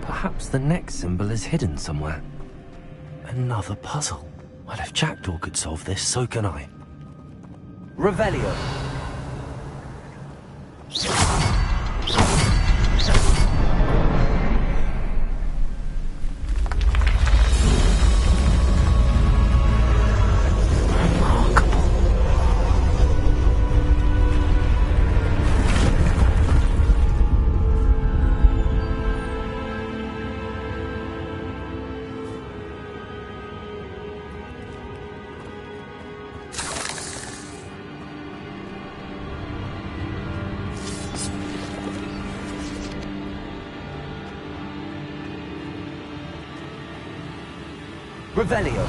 S2: Perhaps the next symbol is hidden somewhere. Another puzzle. Well, if Jackdaw could solve this, so can I.
S12: Revelio. Revelio.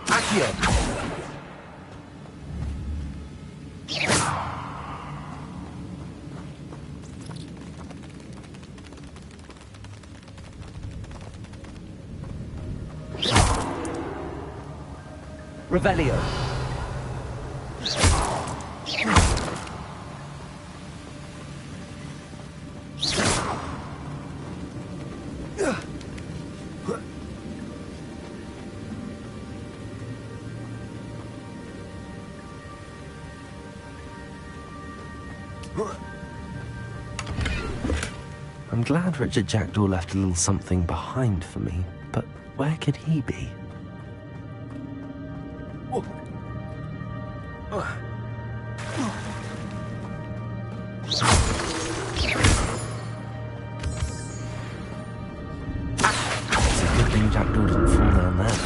S12: Accio. Revelio.
S2: I'm glad Richard Jackdaw left a little something behind for me, but where could he be? It's a good thing Jackdaw didn't fall down there.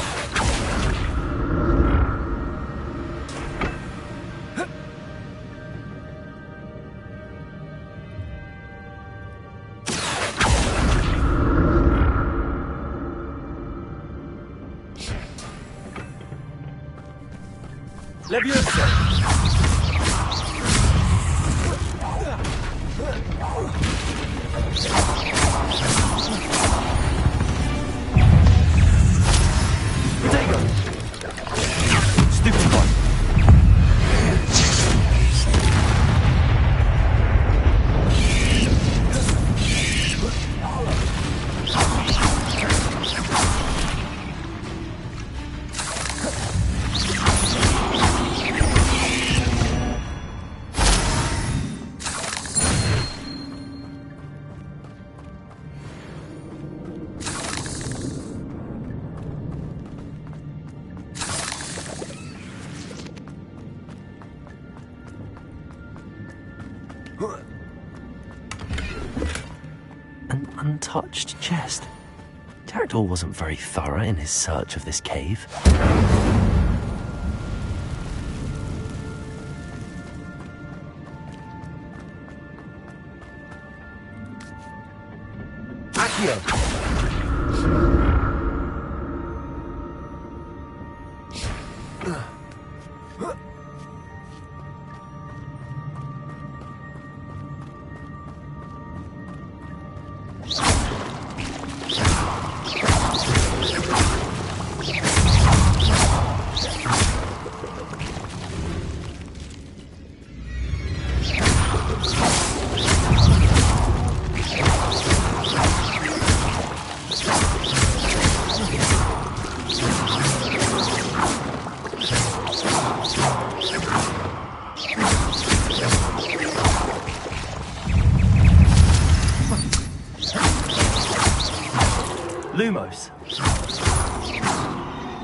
S12: Leviosa.
S2: An untouched chest. Jackdaw wasn't very thorough in his search of this cave.
S12: Accio.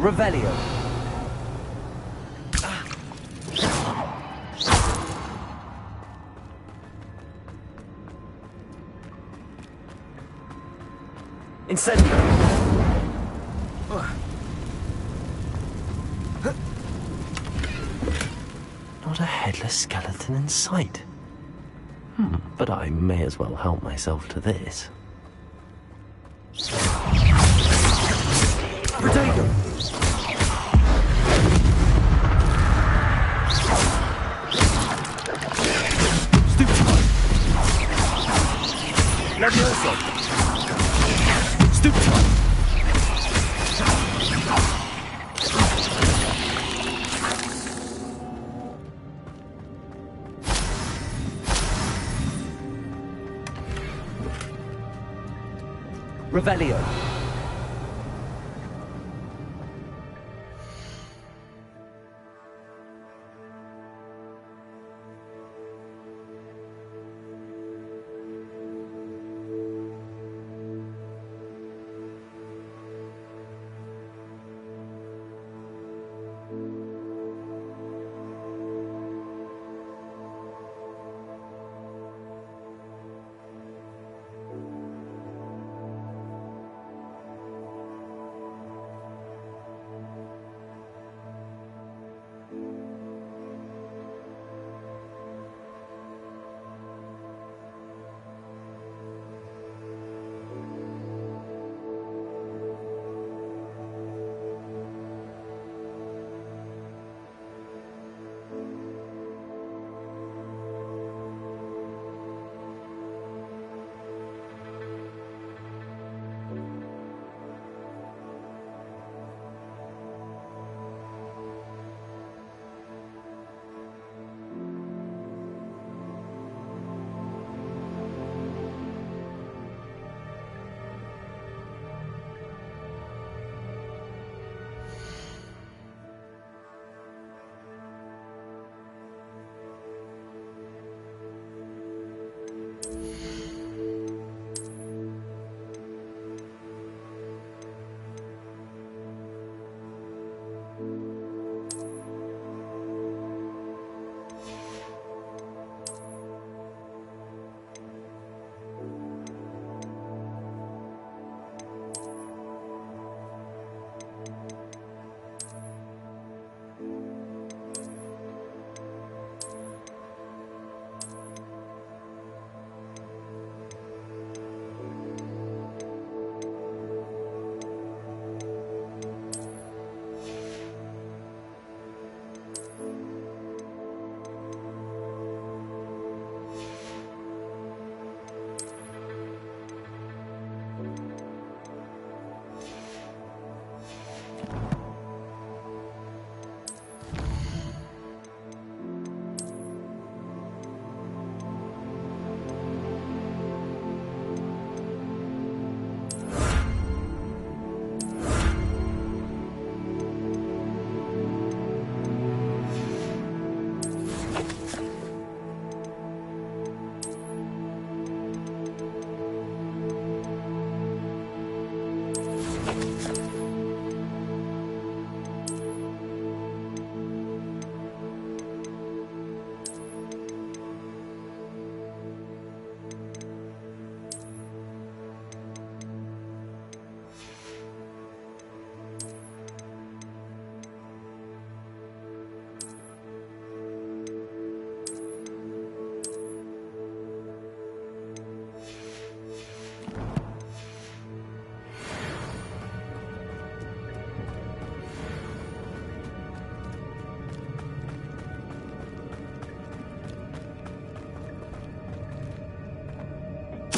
S12: Revelio. Incendio.
S2: Not a headless skeleton in sight. But I may as well help myself to this.
S12: Protego. Stupefy. Levioso. Stupefy. Revelio.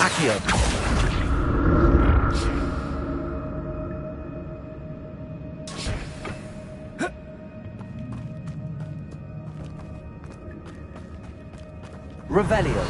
S12: Accio. Revelio.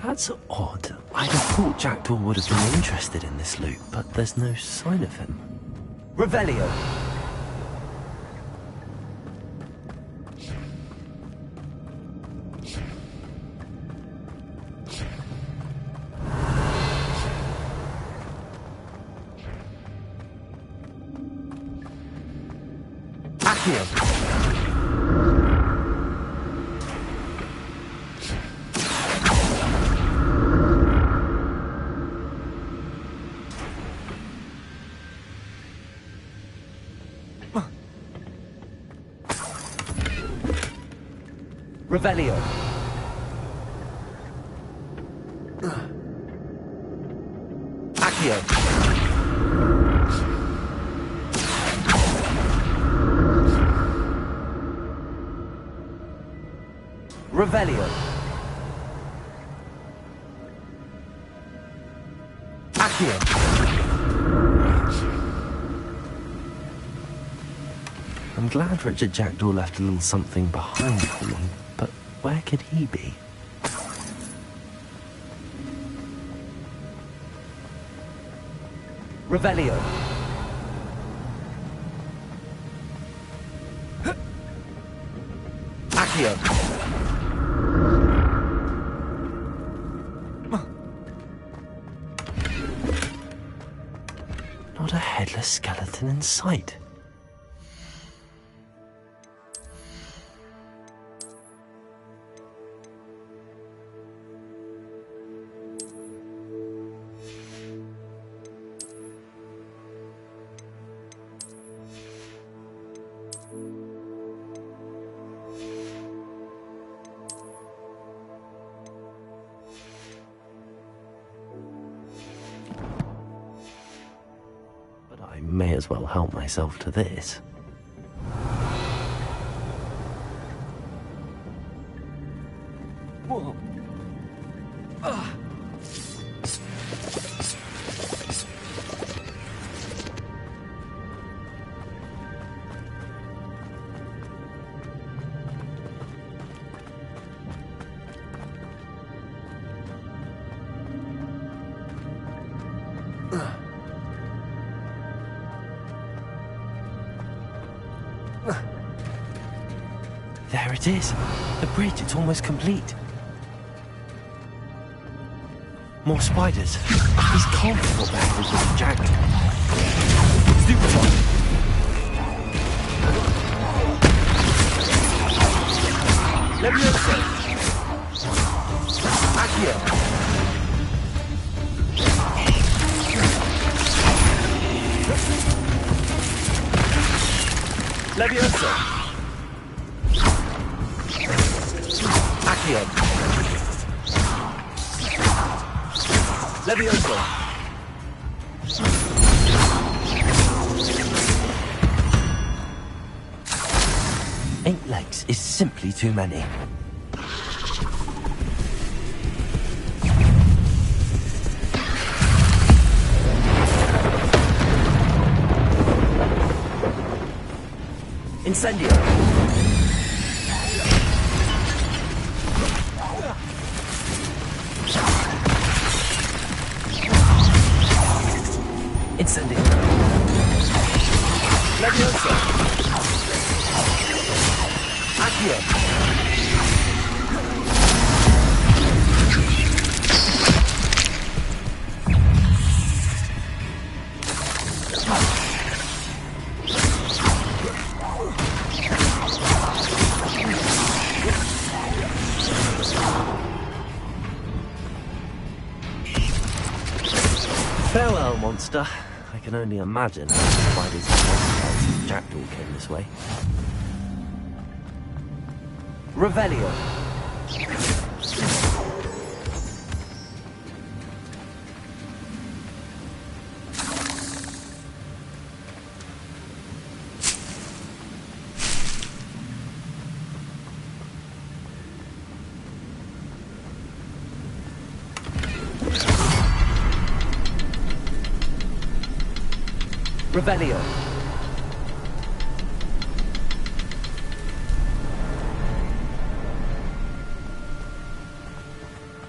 S2: That's odd. I'd have thought Jackdaw would have been interested in this loot, but there's no sign of him.
S12: Revelio. Accio. Revelio. Accio. Revelio. Accio.
S2: I'm glad Richard Jackdaw left a little something behind for me, but where could he be?
S12: Revelio. Accio.
S2: Not a headless skeleton in sight. I may as well help myself to this.
S12: Whoa.
S2: There it is. The bridge, it's almost complete. More spiders. These can't be what the hell is with Jack.
S12: Stupid one. Leviosa. Accio. Leviosa. Accio. Leviosa.
S2: Eight legs is simply too many.
S12: Incendio. Incendio. Leviosa. Accio.
S2: Farewell, monster. I can only imagine how the spiders and Jackdaw came this way.
S12: Revelio. Revelio.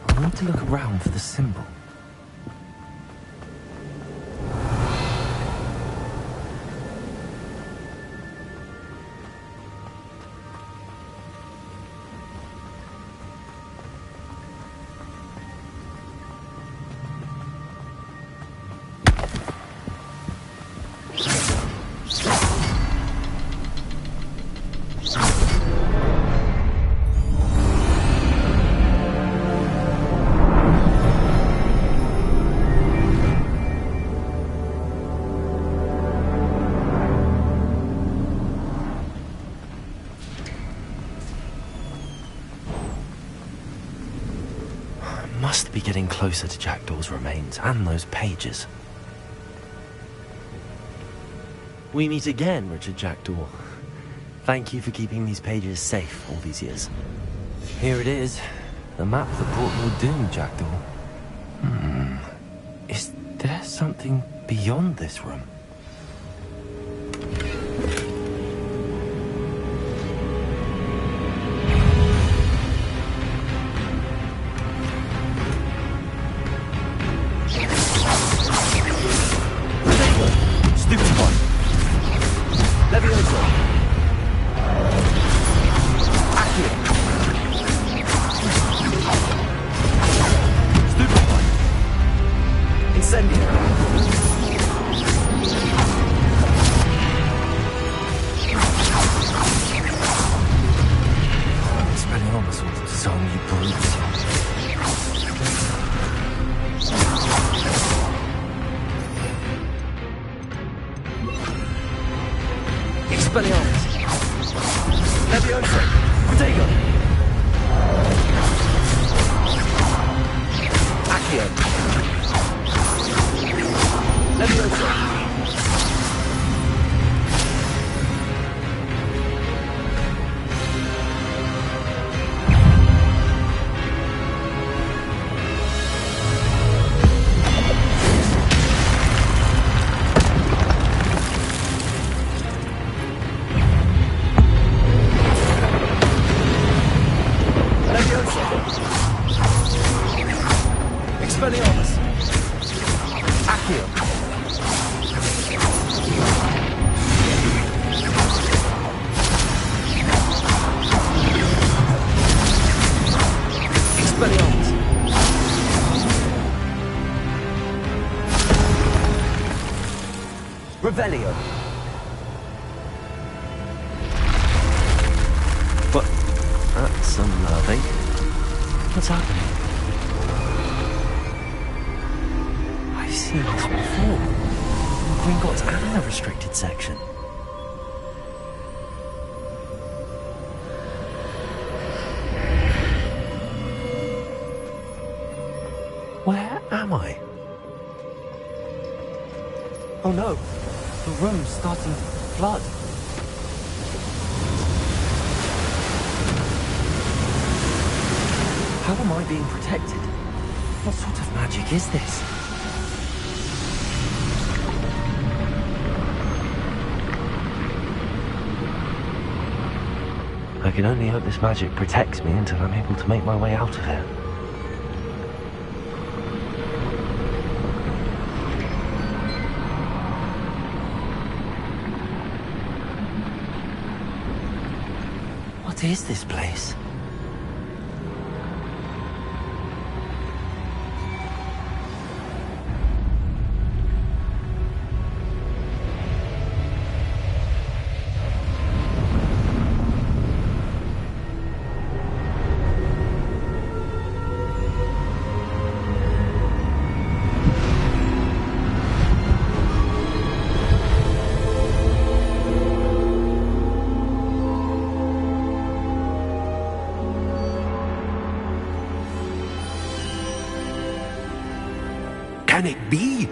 S2: I need to look around for the symbol. be getting closer to Jackdaw's remains and those pages. We meet again, Richard Jackdaw. Thank you for keeping these pages safe all these years. Here it is. The map that brought your doom, Jackdaw. Is there something beyond this room?
S12: Stupid one. Levioso. Accio. Stupid one. Incendio.
S2: Expelliarmus will disarm you brutes.
S12: Expelliarmus. Levioso. Protego. Accio. Levioso. Expelliarmus. Accio. Expelliarmus. Revelio.
S2: What? That's some nerving. What's happening? I've seen this before. Gringotts and the restricted section. Where am I? Oh no, the room's starting to flood. How am I being protected? What sort of magic is this? I can only hope this magic protects me until I'm able to make my way out of here. What is this place?
S3: Can it be?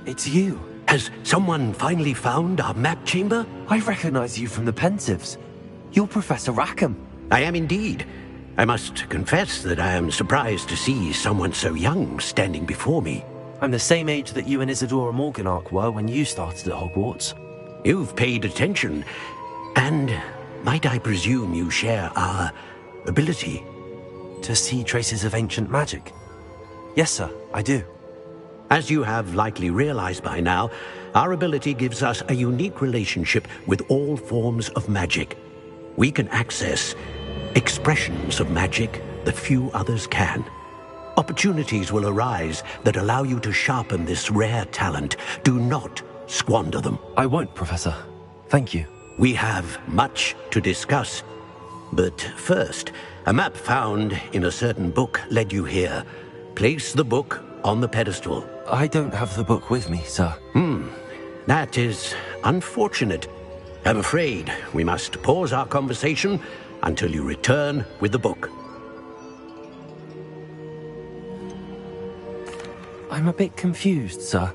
S2: It's you.
S14: Has someone finally found our map chamber?
S2: I recognize you from the Pensives. You're Professor Rackham.
S14: I am indeed. I must confess that I am surprised to see someone so young standing before me.
S2: I'm the same age that you and Isadora Morganach were when you started at Hogwarts.
S14: You've paid attention, and might I presume you share our ability?
S2: To see traces of ancient magic? Yes, sir, I do.
S14: As you have likely realized by now, our ability gives us a unique relationship with all forms of magic. We can access expressions of magic that few others can. Opportunities will arise that allow you to sharpen this rare talent. Do not squander them.
S2: I won't, Professor. Thank you.
S14: We have much to discuss. But first, a map found in a certain book led you here. Place the book on the pedestal.
S2: I don't have the book with me, sir.
S14: That is unfortunate. I'm afraid we must pause our conversation until you return with the book.
S2: I'm a bit confused, sir.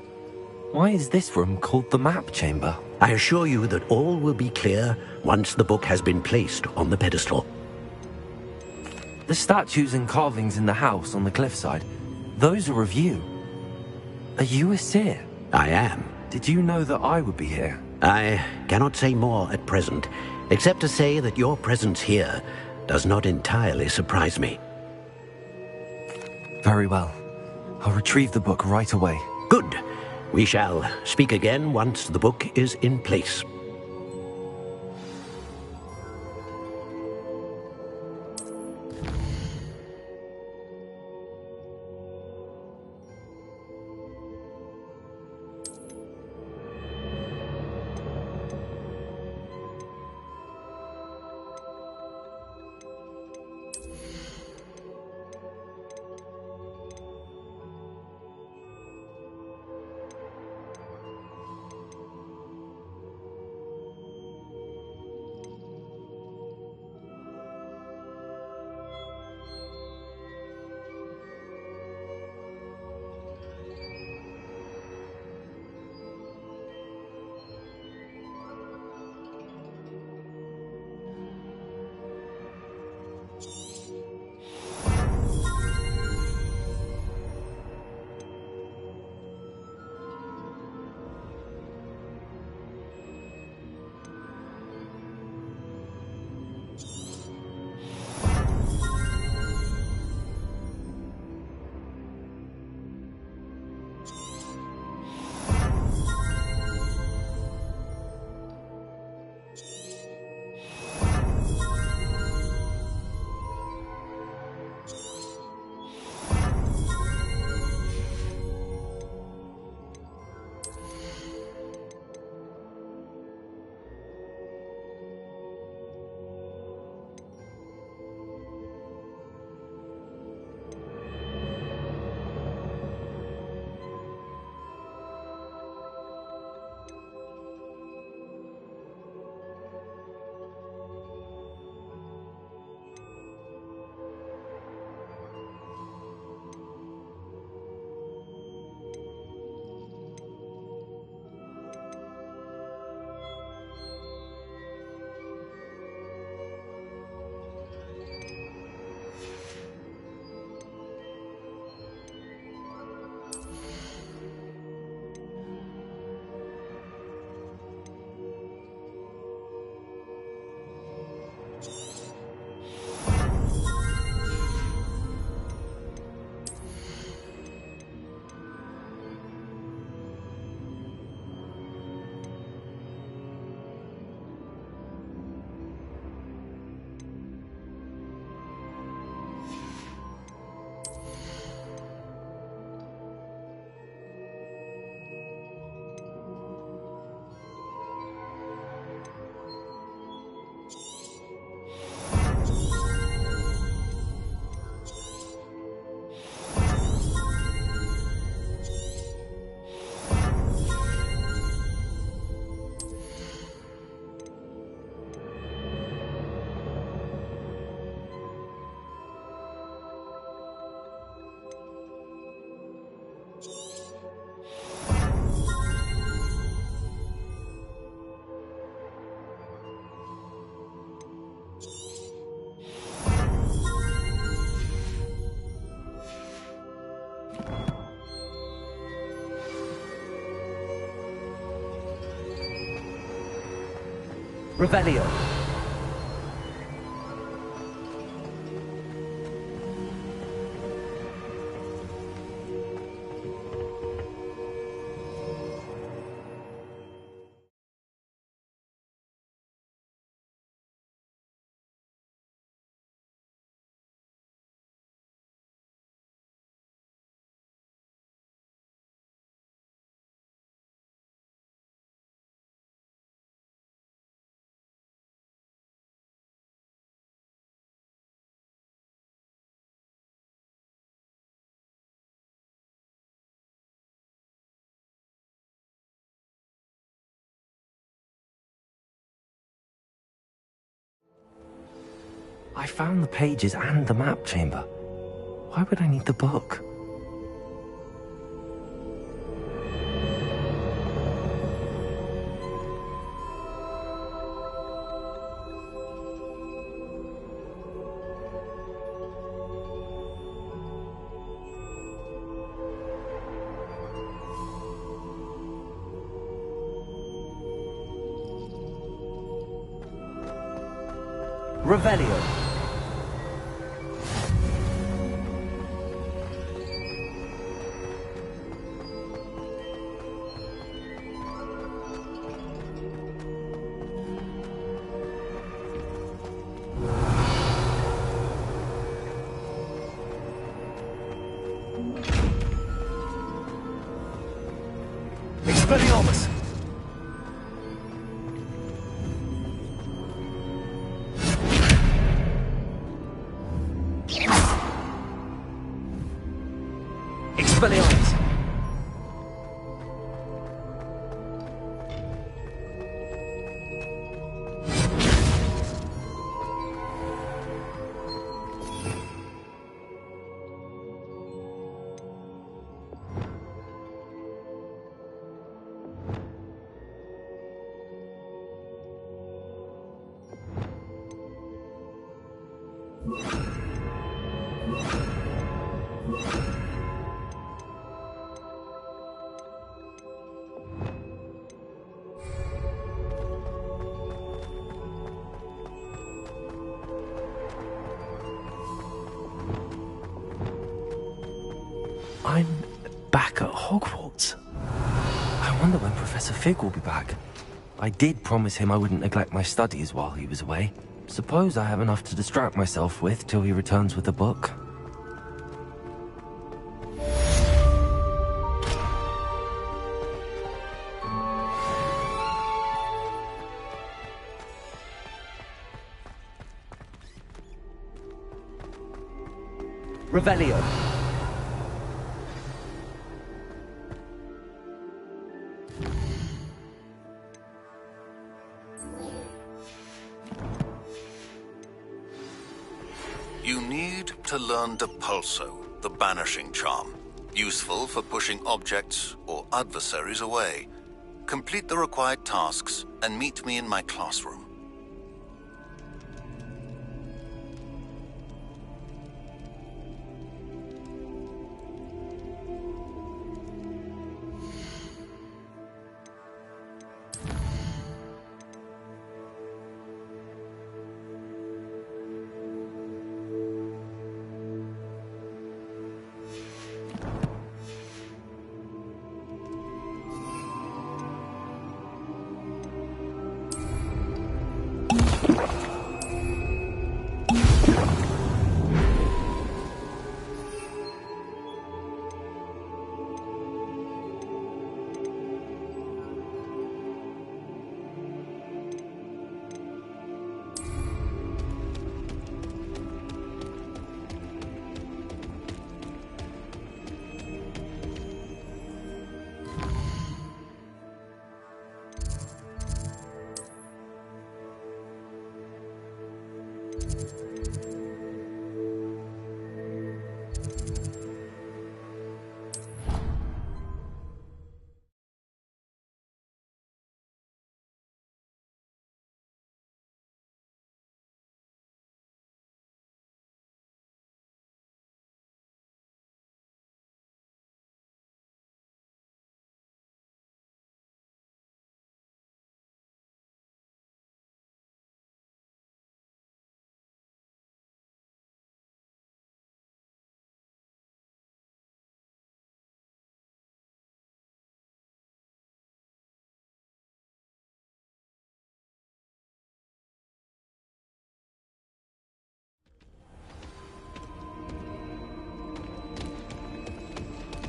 S2: Why is this room called the map chamber?
S14: I assure you that all will be clear once the book has been placed on the pedestal.
S2: The statues and carvings in the house on the cliffside, those are of you. Are you a seer?
S14: I am.
S2: Did you know that I would be here?
S14: I cannot say more at present, except to say that your presence here does not entirely surprise me.
S2: Very well. I'll retrieve the book right away.
S14: Good. We shall speak again once the book is in place.
S12: Revelio.
S2: I found the pages and the map chamber. Why would I need the book?
S12: Revelio.
S2: Expelliarmus! Expelliarmus! I'm back at Hogwarts. I wonder when Professor Fig will be back. I did promise him I wouldn't neglect my studies while he was away. Suppose I have enough to distract myself with till he returns with the book.
S12: Revelio.
S3: You need to learn Depulso, the banishing charm. Useful for pushing objects or adversaries away. Complete the required tasks and meet me in my classroom.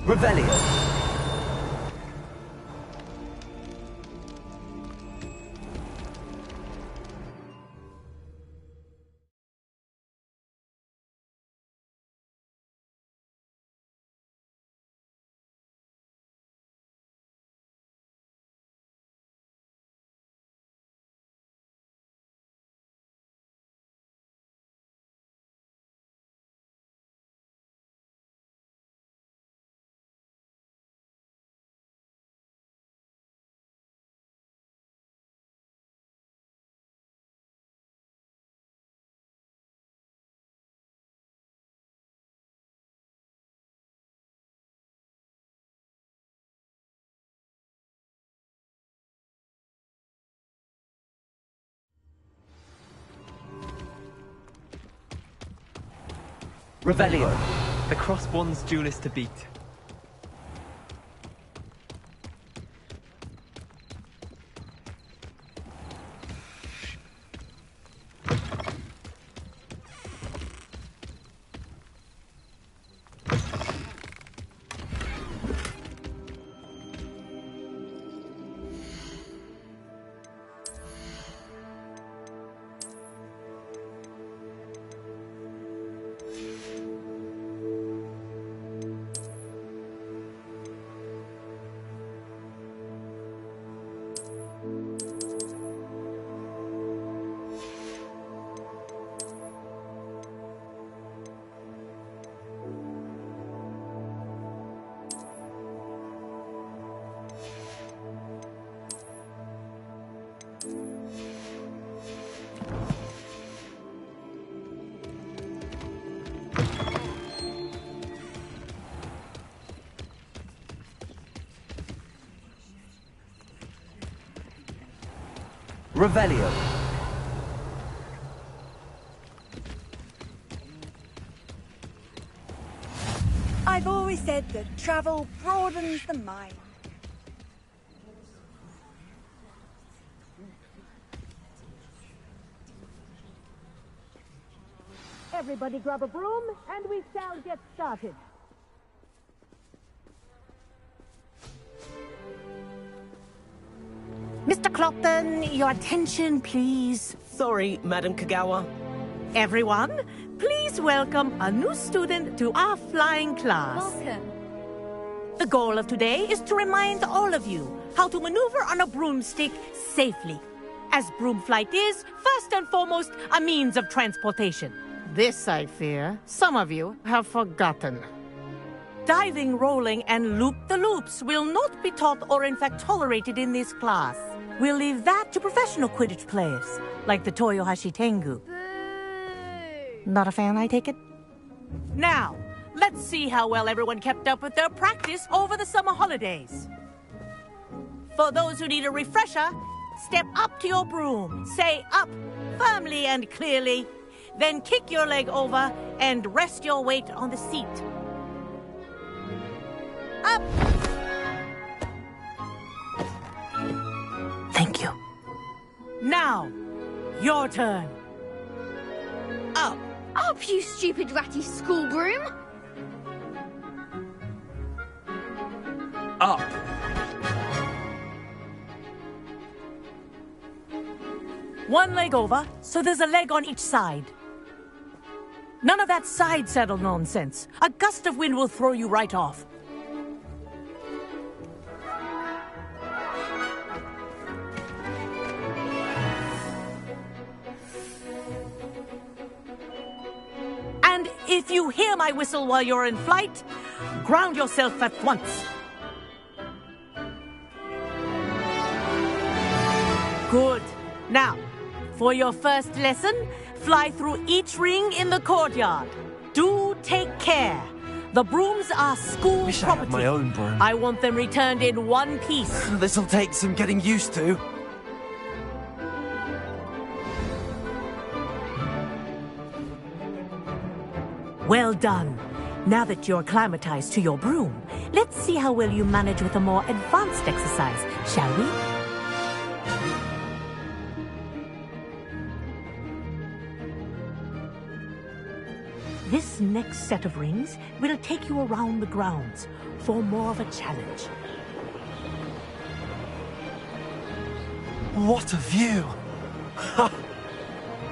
S12: Revelio. Revelio. The Crossbond's duelist to beat. Revelio.
S15: I've always said that travel broadens the mind.
S16: Everybody grab a broom, and we shall get started.
S17: Mr. Clopton, your attention, please.
S18: Sorry, Madam Kagawa.
S17: Everyone, please welcome a new student to our flying class.
S15: Welcome.
S17: The goal of today is to remind all of you how to maneuver on a broomstick safely, as broom flight is, first and foremost, a means of transportation. This, I fear, some of you have forgotten. Diving, rolling, and loop-the-loops will not be taught or in fact tolerated in this class. We'll leave that to professional Quidditch players, like the Toyohashi Tengu. Not a fan, I take it? Now, let's see how well everyone kept up with their practice over the summer holidays. For those who need a refresher, step up to your broom, say up firmly and clearly, then kick your leg over and rest your weight on the seat. Up! Thank you. Now, your turn. Up.
S15: Up, you stupid ratty school broom!
S12: Up.
S17: One leg over, so there's a leg on each side. None of that side saddle nonsense. A gust of wind will throw you right off. And if you hear my whistle while you're in flight, ground yourself at once. Good. Now, for your first lesson, fly through each ring in the courtyard. Do take care. The brooms are school
S2: Wish
S17: property.
S2: I had my own broom.
S17: I want them returned in one piece.
S2: This'll take some getting used to.
S17: Well done. Now that you're acclimatized to your broom, let's see how well you manage with a more advanced exercise, shall we? This next set of rings will take you around the grounds for more of a challenge.
S2: What a view!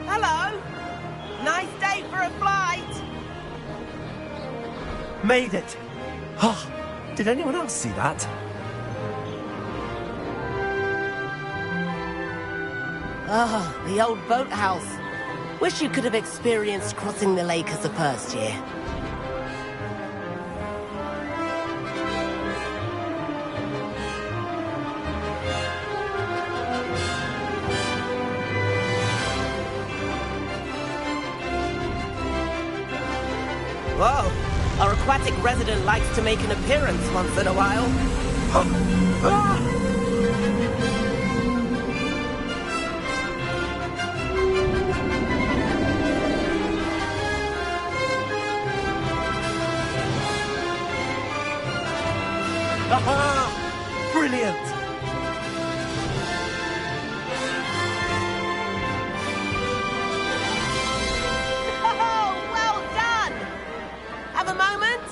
S18: Hello! Nice day for a flight!
S2: Made it! Oh, did anyone else see that?
S18: Ah, the old boathouse. Wish you could have experienced crossing the lake as a first year. Whoa! Our aquatic resident likes to make an appearance once in a while.
S2: Aha! Brilliant!
S18: Oh, well done! Have a moment?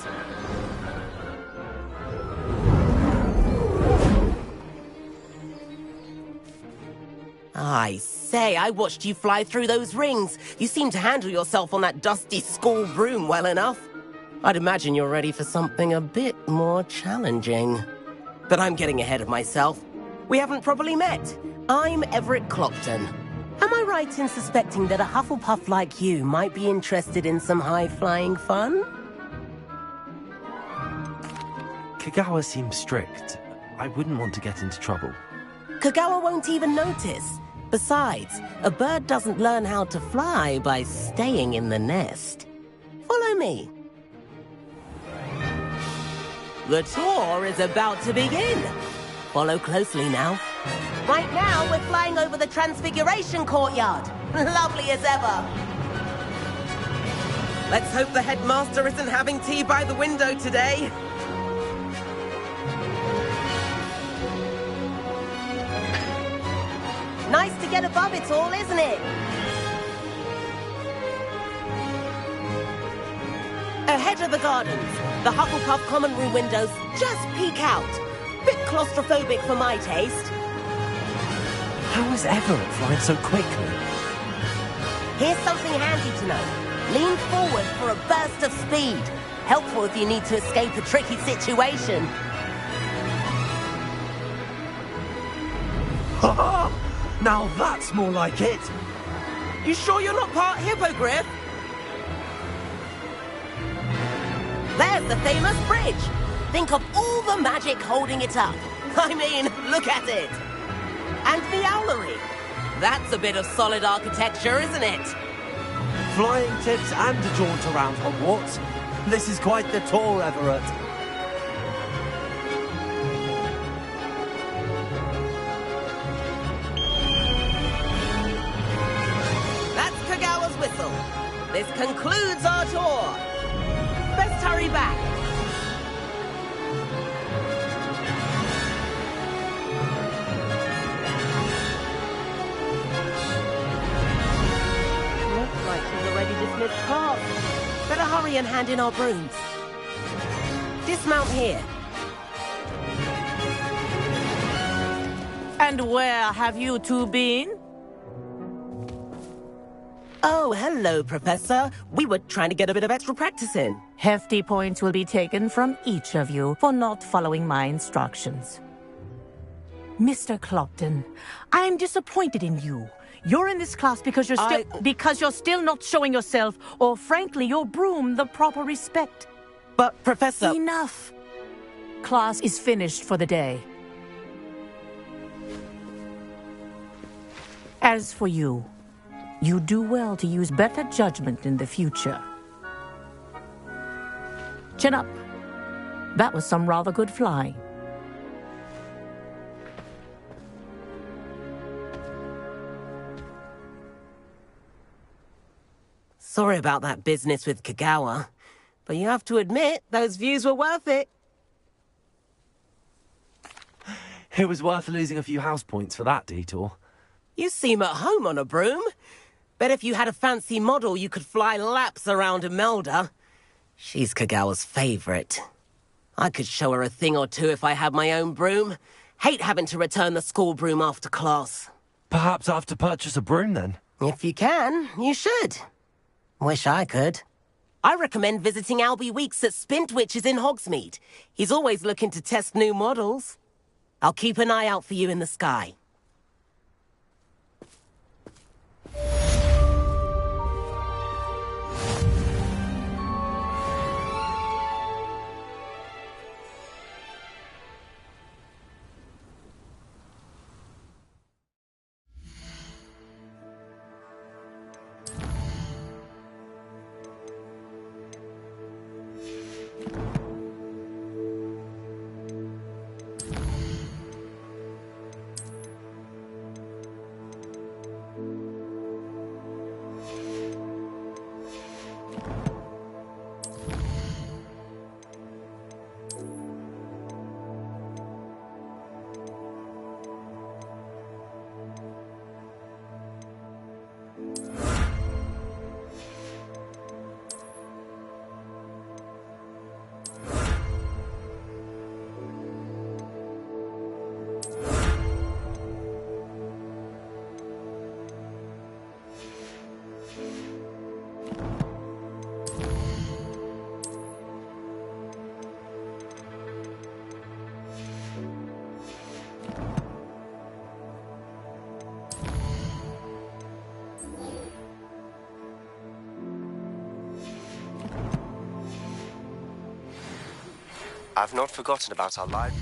S18: I say, I watched you fly through those rings. You seem to handle yourself on that dusty school broom well enough. I'd imagine you're ready for something a bit more challenging. But I'm getting ahead of myself. We haven't properly met. I'm Everett Clopton. Am I right in suspecting that a Hufflepuff like you might be interested in some high-flying fun?
S2: Kagawa seems strict. I wouldn't want to get into trouble.
S18: Kagawa won't even notice. Besides, a bird doesn't learn how to fly by staying in the nest. Follow me. The tour is about to begin. Follow closely now. Right now, we're flying over the Transfiguration Courtyard. Lovely as ever. Let's hope the headmaster isn't having tea by the window today. Nice to get above it all, isn't it? Ahead of the gardens, the Hufflepuff common room windows just peek out. Bit claustrophobic for my taste.
S2: How is Everett flying so quickly?
S18: Here's something handy to know. Lean forward for a burst of speed. Helpful if you need to escape a tricky situation.
S2: Now that's more like it.
S18: You sure you're not part hippogriff? There's the famous bridge. Think of all the magic holding it up. I mean, look at it. And the owlery. That's a bit of solid architecture, isn't it?
S2: Flying tips and a jaunt around Hogwarts. This is quite the tour, Everett.
S18: That's Kagawa's whistle. This concludes our tour. Best hurry back. Looks like she's already dismissed class. Better hurry and hand in our brooms. Dismount here.
S17: And where have you two been?
S18: Oh, hello, Professor. We were trying to get a bit of extra practice in.
S17: Hefty points will be taken from each of you for not following my instructions. Mr. Clopton, I'm disappointed in you. You're in this class because you're still not showing yourself, or frankly, your broom, the proper respect.
S18: But, Professor...
S17: Enough. Class is finished for the day. As for you, you do well to use better judgment in the future. Chin up. That was some rather good flying.
S18: Sorry about that business with Kagawa, but you have to admit, those views were worth it.
S2: It was worth losing a few house points for that detour.
S18: You seem at home on a broom. Bet if you had a fancy model, you could fly laps around Imelda. She's Kagawa's favorite. I could show her a thing or two if I had my own broom. Hate having to return the school broom after class.
S2: Perhaps I have to purchase a broom then?
S18: If you can, you should. Wish I could. I recommend visiting Albie Weeks at Spintwitches in Hogsmeade. He's always looking to test new models. I'll keep an eye out for you in the sky.
S19: I've not forgotten about our life.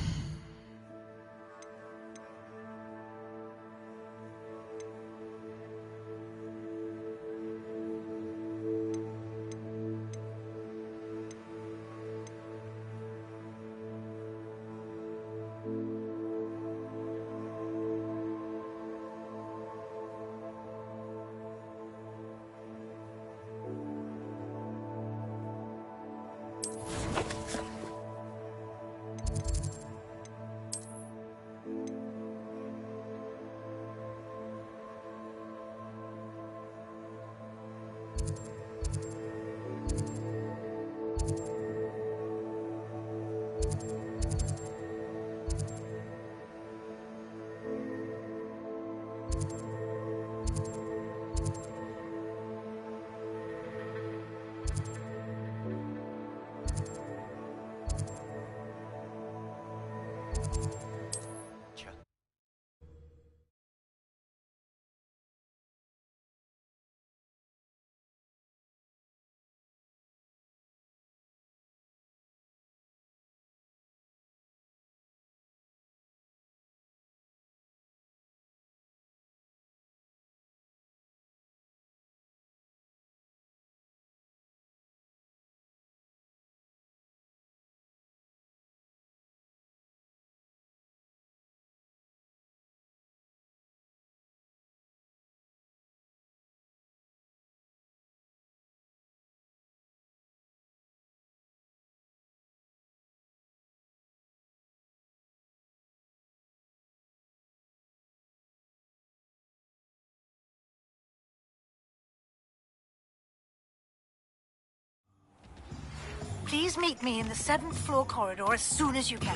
S20: Please meet me in the 7th floor corridor as soon as you can.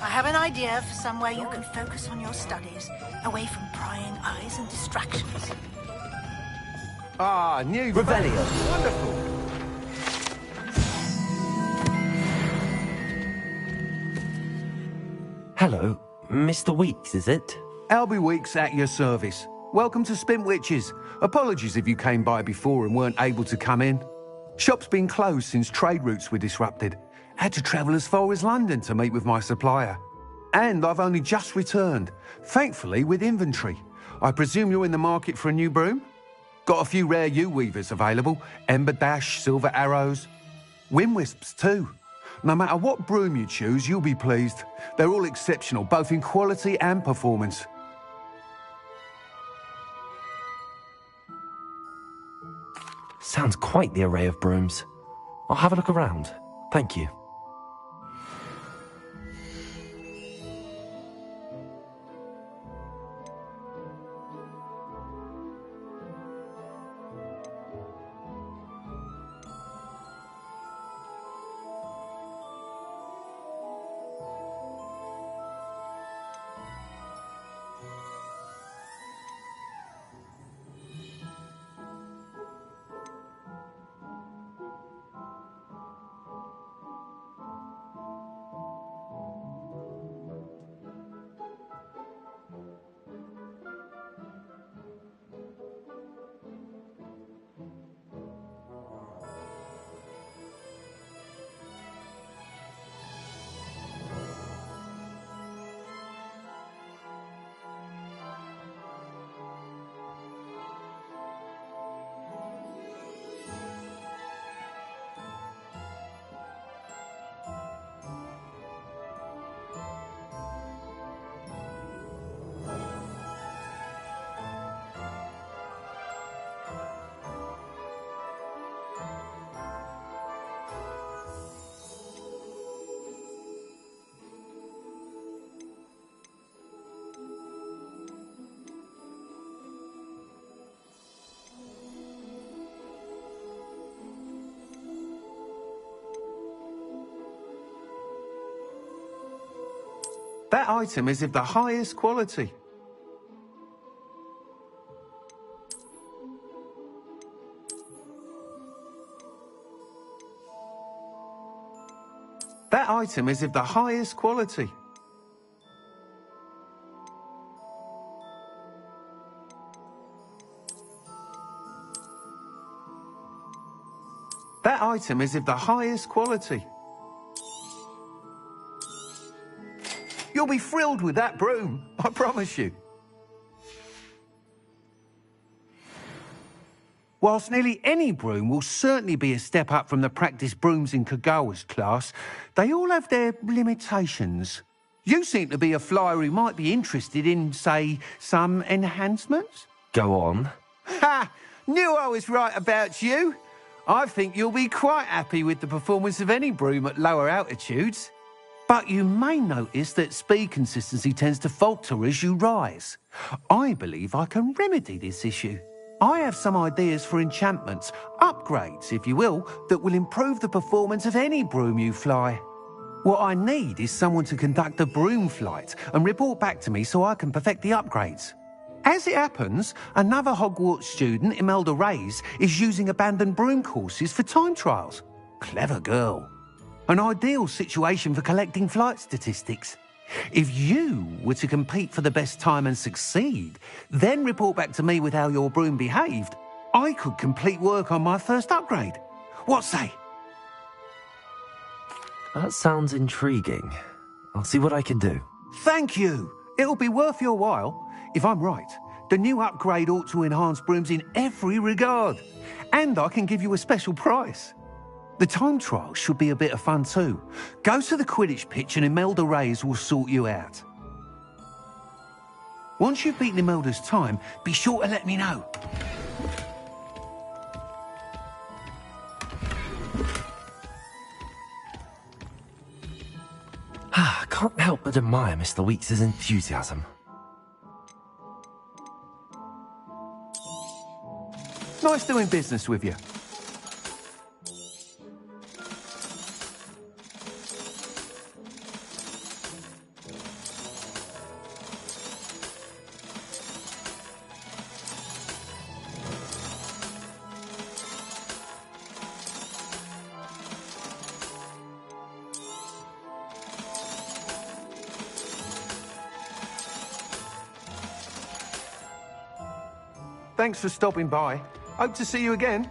S20: I have an idea for somewhere you can focus on your studies, away from prying eyes and distractions.
S21: Ah, new
S2: Revelio.
S21: Wonderful.
S2: Hello, Mr. Weeks, is it?
S21: Albie Weeks at your service. Welcome to Spin Witches. Apologies if you came by before and weren't able to come in. Shop's been closed since trade routes were disrupted. Had to travel as far as London to meet with my supplier. And I've only just returned, thankfully with inventory. I presume you're in the market for a new broom? Got a few rare U-weavers available, Ember Dash, Silver Arrows, Wind Wisps too. No matter what broom you choose, you'll be pleased. They're all exceptional, both in quality and performance.
S2: Sounds quite the array of brooms. I'll have a look around. Thank you.
S21: That item is of the highest quality. That item is of the highest quality. That item is of the highest quality. You'll be thrilled with that broom, I promise you. Whilst nearly any broom will certainly be a step up from the practice brooms in Kagawa's class, they all have their limitations. You seem to be a flyer who might be interested in, say, some enhancements?
S2: Go on.
S21: Ha! Knew I was right about you. I think you'll be quite happy with the performance of any broom at lower altitudes. But you may notice that speed consistency tends to falter as you rise. I believe I can remedy this issue. I have some ideas for enchantments, upgrades, if you will, that will improve the performance of any broom you fly. What I need is someone to conduct a broom flight and report back to me so I can perfect the upgrades. As it happens, another Hogwarts student, Imelda Reyes, is using abandoned broom courses for time trials. Clever girl. An ideal situation for collecting flight statistics. If you were to compete for the best time and succeed, then report back to me with how your broom behaved, I could complete work on my first upgrade. What say?
S2: That sounds intriguing. I'll see what I can do.
S21: Thank you. It'll be worth your while. If I'm right, the new upgrade ought to enhance brooms in every regard. And I can give you a special price. The time trial should be a bit of fun too. Go to the Quidditch pitch and Imelda Reyes will sort you out. Once you've beaten Imelda's time, be sure to let me know.
S2: I can't help but admire Mr. Weeks' enthusiasm.
S21: Nice doing business with you. Thanks for stopping by. Hope to see you again.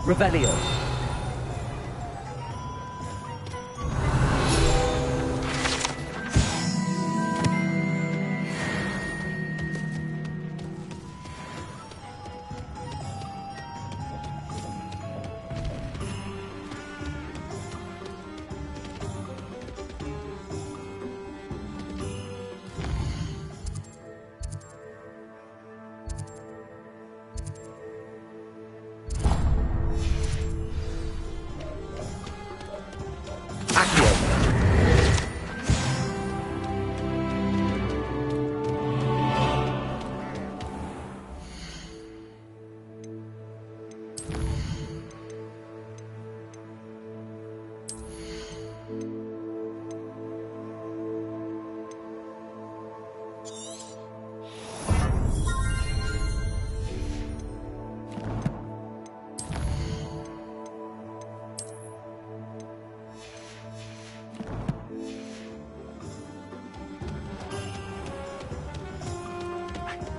S12: Revelio.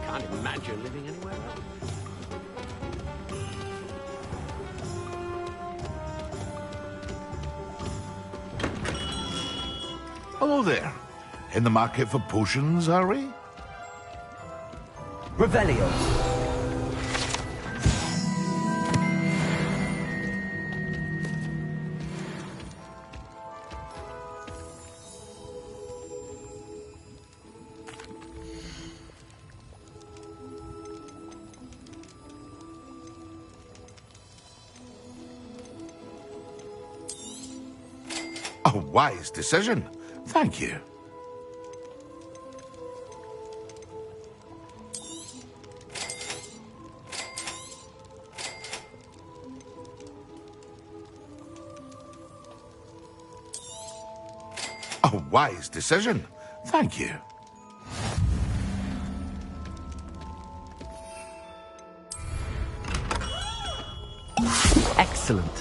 S14: Can't imagine living anywhere else.
S13: Hello there. In the market for potions, are we?
S12: Revelio.
S13: A wise decision. Thank you. A wise decision. Thank you.
S2: Excellent.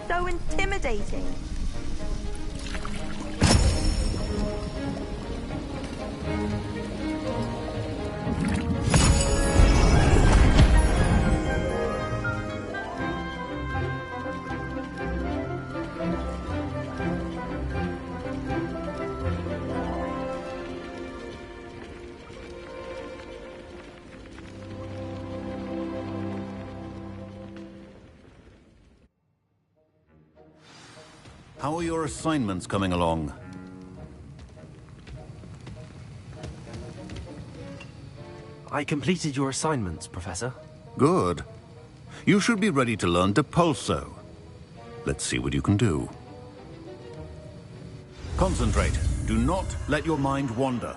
S1: So intimidating.
S3: How are your assignments coming along?
S2: I completed your assignments, Professor.
S3: Good. You should be ready to learn Depulso. Let's see what you can do. Concentrate. Do not let your mind wander.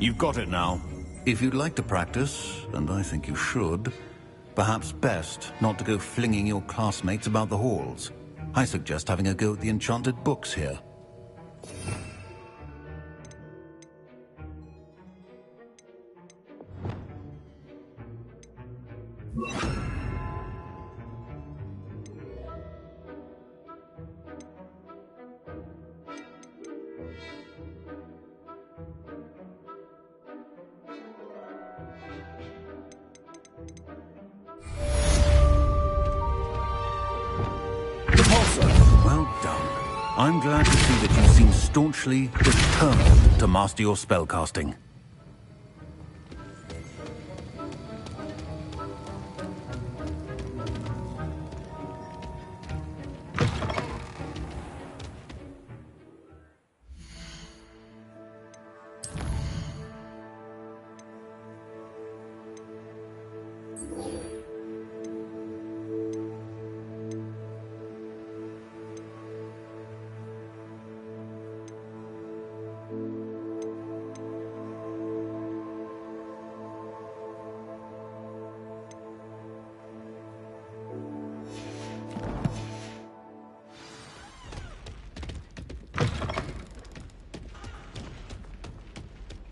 S3: You've got it now. If you'd like to practice, and I think you should, perhaps best not to go flinging your classmates about the halls. I suggest having a go at the enchanted books here. Well done. I'm glad to see that you seem staunchly determined to master your spellcasting.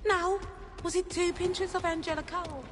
S17: Now, was it 2 pinches of Angelica or